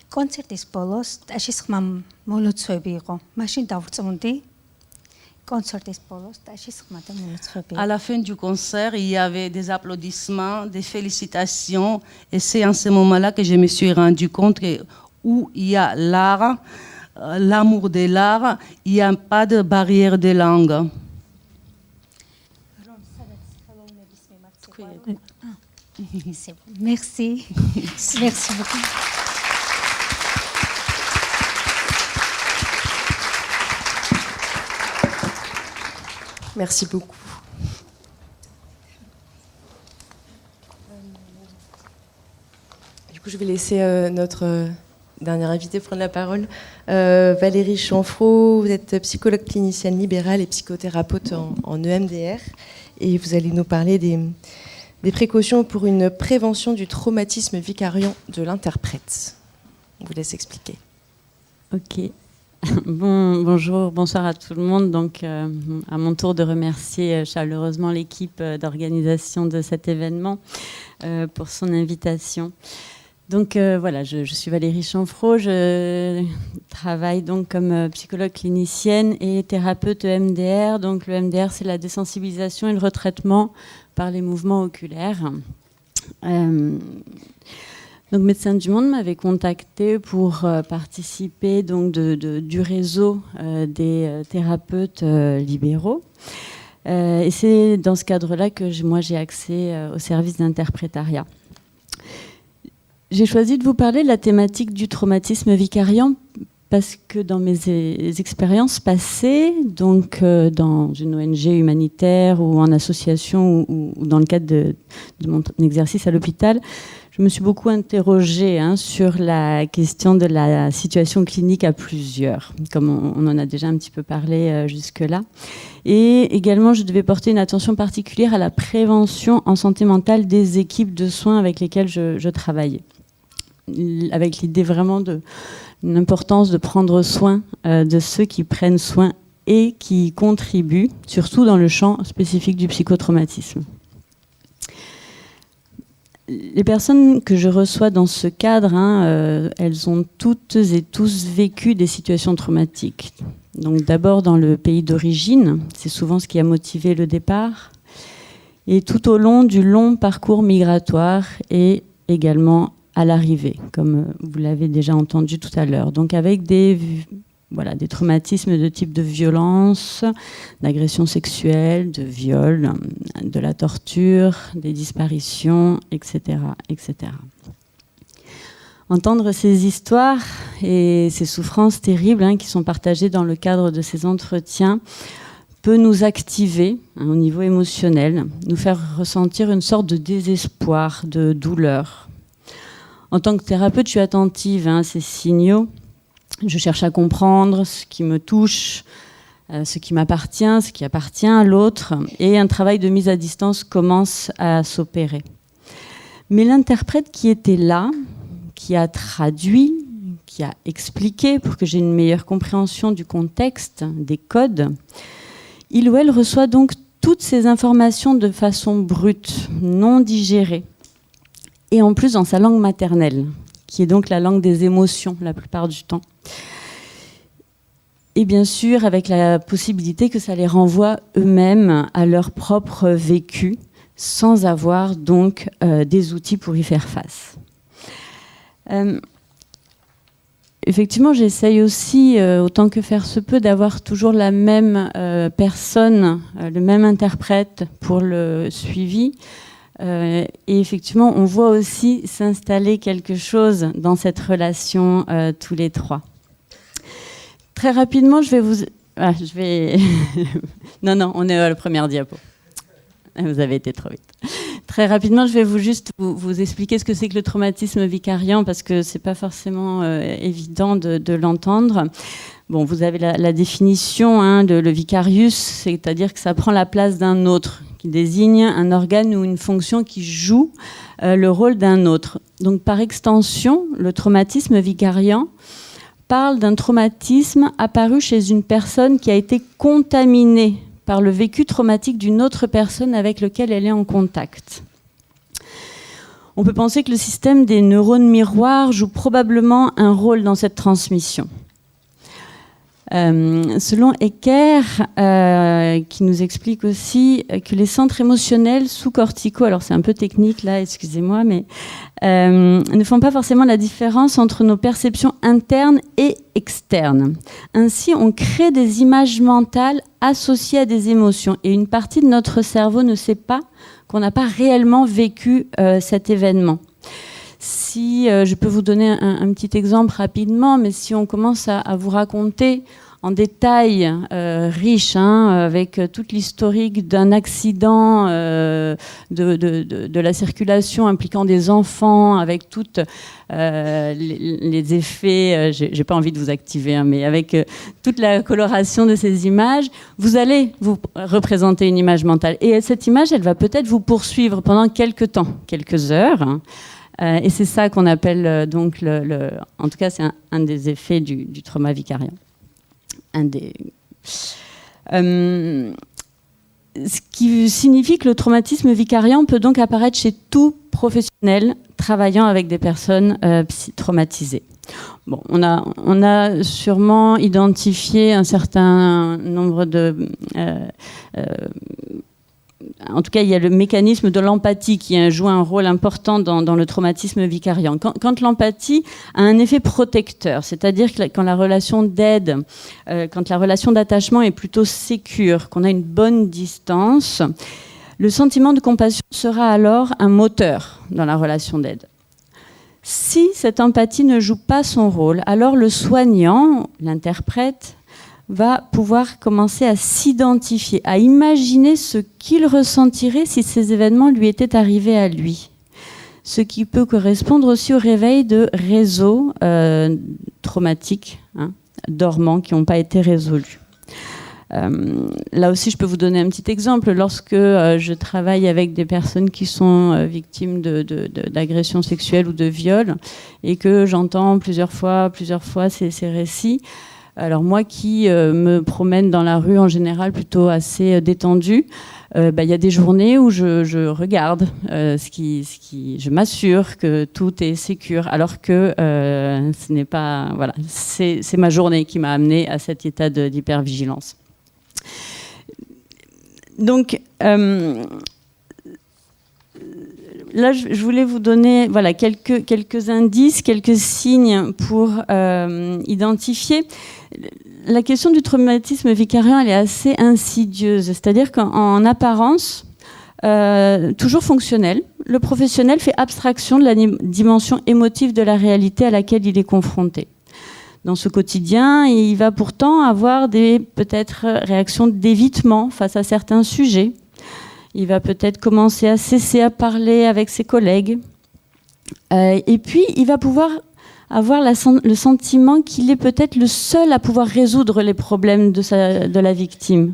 კონცერტის ბოლოს ტაშის ხმა მოლოცვები იყო. მაშინ დავწმუნდი კონცერტის ბოლოს ტაშის ხმა და მოლოცვები. À la fin du concert, il y avait des applaudissements, des félicitations, et c'est en ce moment-là que je me suis rendu compte que où il y a l'art, l'amour de l'art, il n'y a pas de barrière de langue. Merci. Merci beaucoup. Merci beaucoup. Du coup, je vais laisser notre dernière invitée prendre la parole. Valérie Chanfraud, vous êtes psychologue clinicienne libérale et psychothérapeute en EMDR. Et vous allez nous parler des précautions pour une prévention du traumatisme vicariant de l'interprète. On vous laisse expliquer. Ok. Bonjour, bonsoir à tout le monde. Donc, à mon tour de remercier chaleureusement l'équipe d'organisation de cet événement pour son invitation. Donc voilà, je suis Valérie Chanfraud, je travaille donc comme psychologue clinicienne et thérapeute EMDR. Donc le EMDR, c'est la désensibilisation et le retraitement par les mouvements oculaires. Donc Médecins du Monde m'avait contacté pour participer donc du réseau des thérapeutes libéraux. Et c'est dans ce cadre-là que moi j'ai accès au service d'interprétariat. J'ai choisi de vous parler de la thématique du traumatisme vicariant parce que dans mes expériences passées, donc dans une ONG humanitaire ou en association ou dans le cadre de mon exercice à l'hôpital, je me suis beaucoup interrogée sur la question de la situation clinique à plusieurs, comme on en a déjà un petit peu parlé jusque-là. Et également, je devais porter une attention particulière à la prévention en santé mentale des équipes de soins avec lesquelles je travaillais, avec l'idée vraiment de l'importance de prendre soin de ceux qui prennent soin et qui contribuent, surtout dans le champ spécifique du psychotraumatisme. Les personnes que je reçois dans ce cadre, elles ont toutes et tous vécu des situations traumatiques. Donc d'abord dans le pays d'origine, c'est souvent ce qui a motivé le départ, et tout au long du long parcours migratoire et également à l'arrivée, comme vous l'avez déjà entendu tout à l'heure. Donc avec des traumatismes de type de violence, d'agression sexuelle, de viol, de la torture, des disparitions, etc., etc. Entendre ces histoires et ces souffrances terribles qui sont partagées dans le cadre de ces entretiens peut nous activer au niveau émotionnel, nous faire ressentir une sorte de désespoir, de douleur. En tant que thérapeute, je suis attentive à ces signaux. Je cherche à comprendre ce qui me touche, ce qui m'appartient, ce qui appartient à l'autre, et un travail de mise à distance commence à s'opérer. Mais l'interprète qui était là, qui a traduit, qui a expliqué pour que j'ai une meilleure compréhension du contexte, des codes, il ou elle reçoit donc toutes ces informations de façon brute, non digérée, et en plus dans sa langue maternelle, qui est donc la langue des émotions la plupart du temps. Et bien sûr, avec la possibilité que ça les renvoie eux-mêmes à leur propre vécu, sans avoir donc des outils pour y faire face. Effectivement, j'essaye aussi, autant que faire se peut, d'avoir toujours la même personne, le même interprète pour le suivi. Et effectivement, on voit aussi s'installer quelque chose dans cette relation tous les trois. Très rapidement, je vais vous... Ah, je vais... non, on est à la première diapo. Vous avez été trop vite. Très rapidement, je vais vous expliquer ce que c'est que le traumatisme vicariant, parce que c'est pas forcément évident de l'entendre. Bon, vous avez la définition de le vicarius, c'est-à-dire que ça prend la place d'un autre, qui désigne un organe ou une fonction qui joue le rôle d'un autre. Donc, par extension, le traumatisme vicariant parle d'un traumatisme apparu chez une personne qui a été contaminée par le vécu traumatique d'une autre personne avec laquelle elle est en contact. On peut penser que le système des neurones miroirs joue probablement un rôle dans cette transmission. Selon Ecker, qui nous explique aussi que les centres émotionnels sous-corticaux, alors c'est un peu technique là, excusez-moi, mais ne font pas forcément la différence entre nos perceptions internes et externes. Ainsi, on crée des images mentales associées à des émotions, et une partie de notre cerveau ne sait pas qu'on n'a pas réellement vécu cet événement. Si je peux vous donner un petit exemple rapidement, mais si on commence à vous raconter en détail riche, avec toute l'historique d'un accident de la circulation impliquant des enfants, avec toutes les effets, j'ai pas envie de vous activer, mais avec toute la coloration de ces images, vous allez vous représenter une image mentale. Et cette image, elle va peut-être vous poursuivre pendant quelques temps, quelques heures. Et c'est ça qu'on appelle donc en tout cas c'est un des effets du trauma vicariant. Ce qui signifie que le traumatisme vicariant peut donc apparaître chez tout professionnel travaillant avec des personnes traumatisées. Bon, on a sûrement identifié un certain nombre de en tout cas, il y a le mécanisme de l'empathie qui joue un rôle important dans le traumatisme vicariant. Quand l'empathie a un effet protecteur, c'est-à-dire que quand la relation d'aide, quand la relation d'attachement est plutôt sécure, qu'on a une bonne distance, le sentiment de compassion sera alors un moteur dans la relation d'aide. Si cette empathie ne joue pas son rôle, alors le soignant, l'interprète, va pouvoir commencer à s'identifier, à imaginer ce qu'il ressentirait si ces événements lui étaient arrivés à lui. Ce qui peut correspondre aussi au réveil de réseaux traumatiques, dormants, qui n'ont pas été résolus. Là aussi, je peux vous donner un petit exemple. Lorsque je travaille avec des personnes qui sont victimes d'agressions sexuelles ou de viols, et que j'entends plusieurs fois ces récits, alors moi qui me promène dans la rue en général plutôt assez détendue, y a des journées où je regarde, je m'assure que tout est sécure, alors que ce n'est pas... Voilà, c'est ma journée qui m'a amenée à cet état d'hypervigilance. Donc... là, je voulais vous donner quelques indices, quelques signes pour identifier. La question du traumatisme vicariant, elle est assez insidieuse. C'est-à-dire qu'en apparence, toujours fonctionnel, le professionnel fait abstraction de la dimension émotive de la réalité à laquelle il est confronté. Dans ce quotidien, il va pourtant avoir peut-être réactions d'évitement face à certains sujets. Il va peut-être commencer à cesser à parler avec ses collègues. Et puis, il va pouvoir avoir le sentiment qu'il est peut-être le seul à pouvoir résoudre les problèmes de la victime.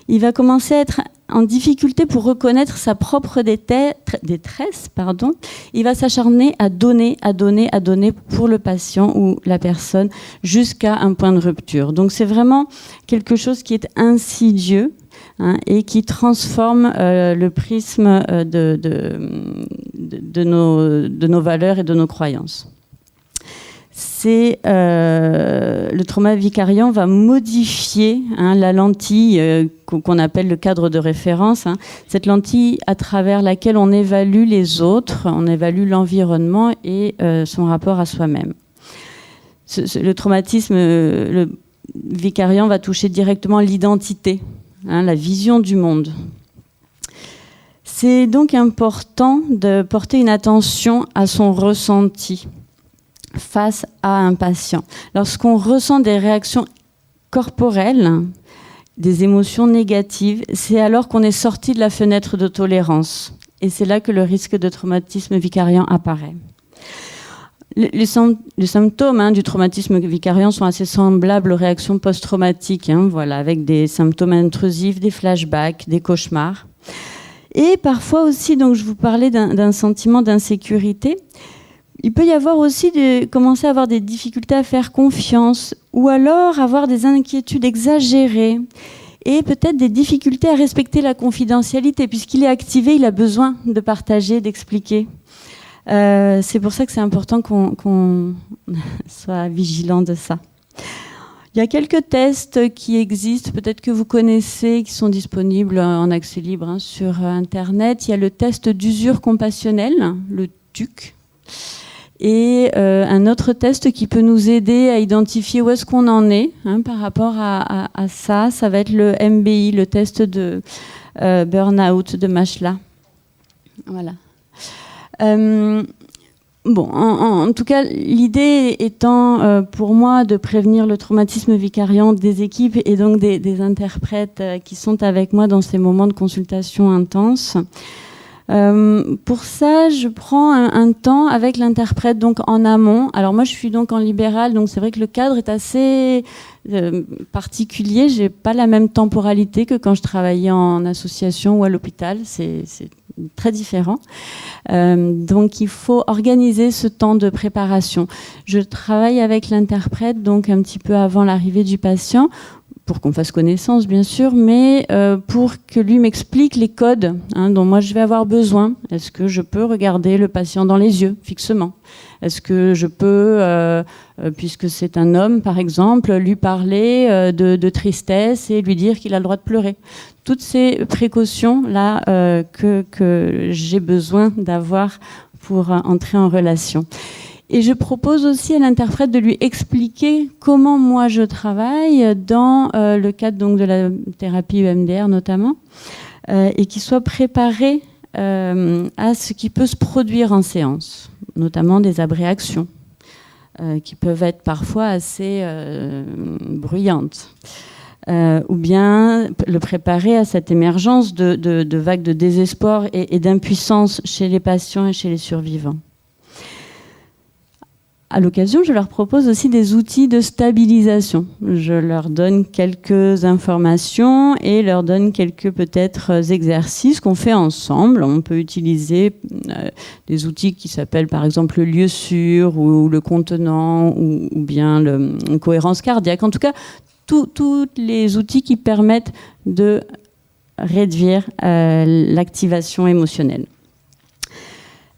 Il va commencer à être en difficulté pour reconnaître sa propre détresse. Il va s'acharner à donner pour le patient ou la personne jusqu'à un point de rupture. Donc c'est vraiment quelque chose qui est insidieux, et qui transforme le prisme de nos valeurs et de nos croyances. Le trauma vicariant va modifier la lentille qu'on appelle le cadre de référence, cette lentille à travers laquelle on évalue les autres, on évalue l'environnement et son rapport à soi-même. Le traumatisme vicariant va toucher directement l'identité, la vision du monde. C'est donc important de porter une attention à son ressenti face à un patient. Lorsqu'on ressent des réactions corporelles, des émotions négatives, c'est alors qu'on est sorti de la fenêtre de tolérance. Et c'est là que le risque de traumatisme vicariant apparaît. Les symptômes du traumatisme vicariant sont assez semblables aux réactions post-traumatiques, avec des symptômes intrusifs, des flashbacks, des cauchemars. Et parfois aussi, donc je vous parlais d'un sentiment d'insécurité, il peut y avoir aussi commencer à avoir des difficultés à faire confiance ou alors avoir des inquiétudes exagérées et peut-être des difficultés à respecter la confidentialité. Puisqu'il est activé, il a besoin de partager, d'expliquer. C'est pour ça que c'est important qu'on soit vigilant de ça. Il y a quelques tests qui existent, peut-être que vous connaissez, qui sont disponibles en accès libre sur Internet. Il y a le test d'usure compassionnelle, le TUC. Et un autre test qui peut nous aider à identifier où est-ce qu'on en est par rapport à ça, ça va être le MBI, le test de burn-out de Mashla. Voilà. En tout cas, l'idée étant pour moi de prévenir le traumatisme vicariant des équipes et donc des interprètes qui sont avec moi dans ces moments de consultation intense. Pour ça, je prends un temps avec l'interprète donc en amont. Alors moi, je suis donc en libéral, donc c'est vrai que le cadre est assez particulier. J'ai pas la même temporalité que quand je travaillais en association ou à l'hôpital. C'est très différent. Donc il faut organiser ce temps de préparation. Je travaille avec l'interprète donc un petit peu avant l'arrivée du patient, pour qu'on fasse connaissance, bien sûr, mais pour que lui m'explique les codes dont moi je vais avoir besoin. Est-ce que je peux regarder le patient dans les yeux, fixement ? Est-ce que je peux, puisque c'est un homme, par exemple, lui parler de tristesse et lui dire qu'il a le droit de pleurer ? Toutes ces précautions-là que j'ai besoin d'avoir pour entrer en relation. Et je propose aussi à l'interprète de lui expliquer comment moi je travaille dans le cadre donc de la thérapie EMDR notamment, et qu'il soit préparé à ce qui peut se produire en séance, notamment des abréactions qui peuvent être parfois assez bruyantes. Ou bien le préparer à cette émergence de vagues de désespoir et d'impuissance chez les patients et chez les survivants. À l'occasion, je leur propose aussi des outils de stabilisation. Je leur donne quelques informations et leur donne quelques peut-être exercices qu'on fait ensemble. On peut utiliser des outils qui s'appellent par exemple le lieu sûr ou le contenant ou bien une cohérence cardiaque. En tout cas, tous les outils qui permettent de réduire l'activation émotionnelle.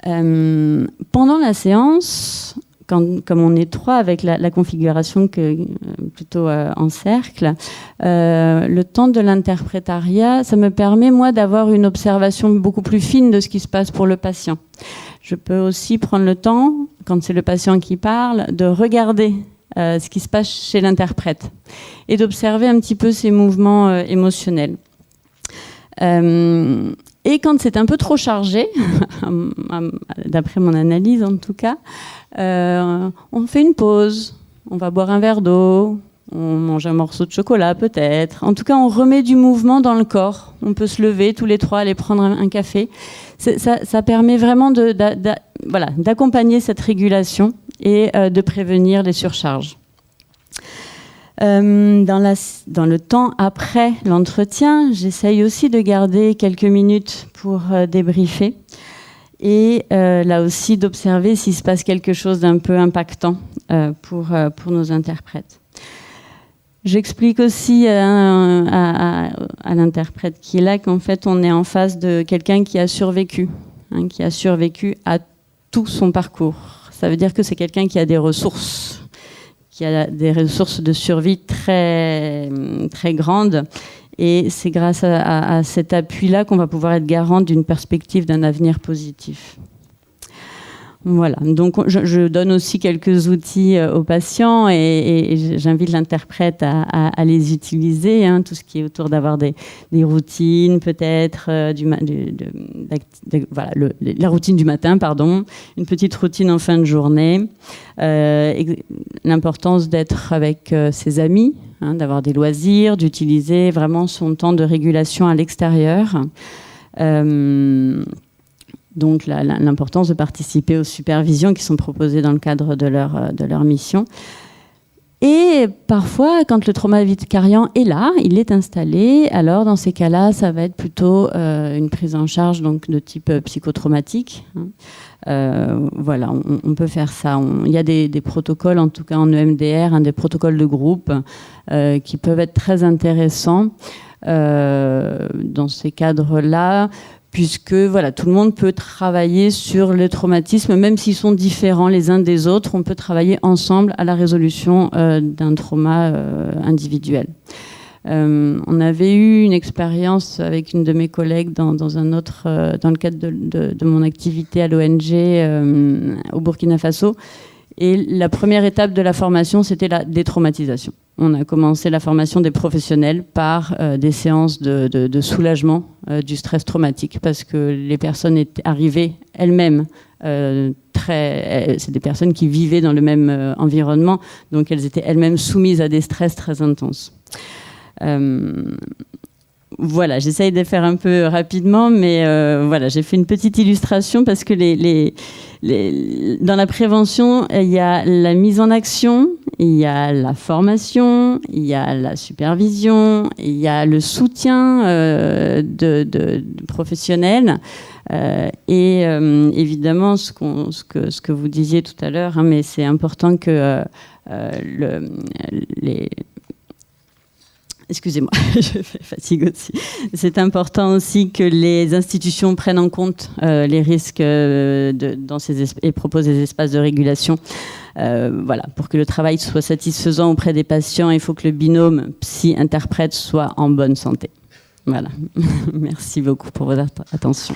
Pendant la séance, comme on est 3 avec la configuration plutôt en cercle, le temps de l'interprétariat, ça me permet, moi, d'avoir une observation beaucoup plus fine de ce qui se passe pour le patient. Je peux aussi prendre le temps, quand c'est le patient qui parle, de regarder ce qui se passe chez l'interprète et d'observer un petit peu ses mouvements émotionnels. Et quand c'est un peu trop chargé, d'après mon analyse en tout cas, on fait une pause, on va boire un verre d'eau, on mange un morceau de chocolat peut-être. En tout cas, on remet du mouvement dans le corps. On peut se lever tous les 3, aller prendre un café. Ça permet vraiment d'accompagner cette régulation et de prévenir les surcharges. Dans le temps après l'entretien, j'essaye aussi de garder quelques minutes pour débriefer et là aussi d'observer s'il se passe quelque chose d'un peu impactant pour nos interprètes. J'explique aussi à l'interprète qui est là qu'en fait on est en face de quelqu'un qui a survécu à tout son parcours. Ça veut dire que c'est quelqu'un qui a des ressources, qui a des ressources de survie très, très grandes. Et c'est grâce à cet appui-là qu'on va pouvoir être garant d'une perspective d'un avenir positif. Voilà, donc je donne aussi quelques outils aux patients et j'invite l'interprète à les utiliser, hein, tout ce qui est autour d'avoir des routines peut-être, voilà, la routine du matin, pardon, une petite routine en fin de journée, l'importance d'être avec ses amis, hein, d'avoir des loisirs, d'utiliser vraiment son temps de régulation à l'extérieur. Donc l'importance de participer aux supervisions qui sont proposées dans le cadre de leur mission. Et parfois, quand le trauma vicariant est là, il est installé, alors dans ces cas-là, ça va être plutôt une prise en charge donc, de type psychotraumatique. Voilà, on peut faire ça. Il y a des protocoles, en tout cas en EMDR, des protocoles de groupe qui peuvent être très intéressants dans ces cadres-là, puisque voilà, tout le monde peut travailler sur le traumatisme, même s'ils sont différents les uns des autres, on peut travailler ensemble à la résolution d'un trauma individuel. On avait eu une expérience avec une de mes collègues dans le cadre de mon activité à l'ONG au Burkina Faso. Et la première étape de la formation, c'était la détraumatisation. On a commencé la formation des professionnels par des séances de soulagement du stress traumatique, parce que les personnes étaient arrivées elles-mêmes, c'est des personnes qui vivaient dans le même environnement, donc elles étaient elles-mêmes soumises à des stress très intenses. Voilà, j'essaye de faire un peu rapidement, mais voilà, j'ai fait une petite illustration parce que dans la prévention, il y a la mise en action, il y a la formation, il y a la supervision, il y a le soutien de professionnels et évidemment ce que vous disiez tout à l'heure, hein, mais c'est important que Excusez-moi, je fatigue aussi. C'est important aussi que les institutions prennent en compte les risques et proposent des espaces de régulation. Voilà, pour que le travail soit satisfaisant auprès des patients, il faut que le binôme psy-interprète soit en bonne santé. Voilà. Merci beaucoup pour votre attention.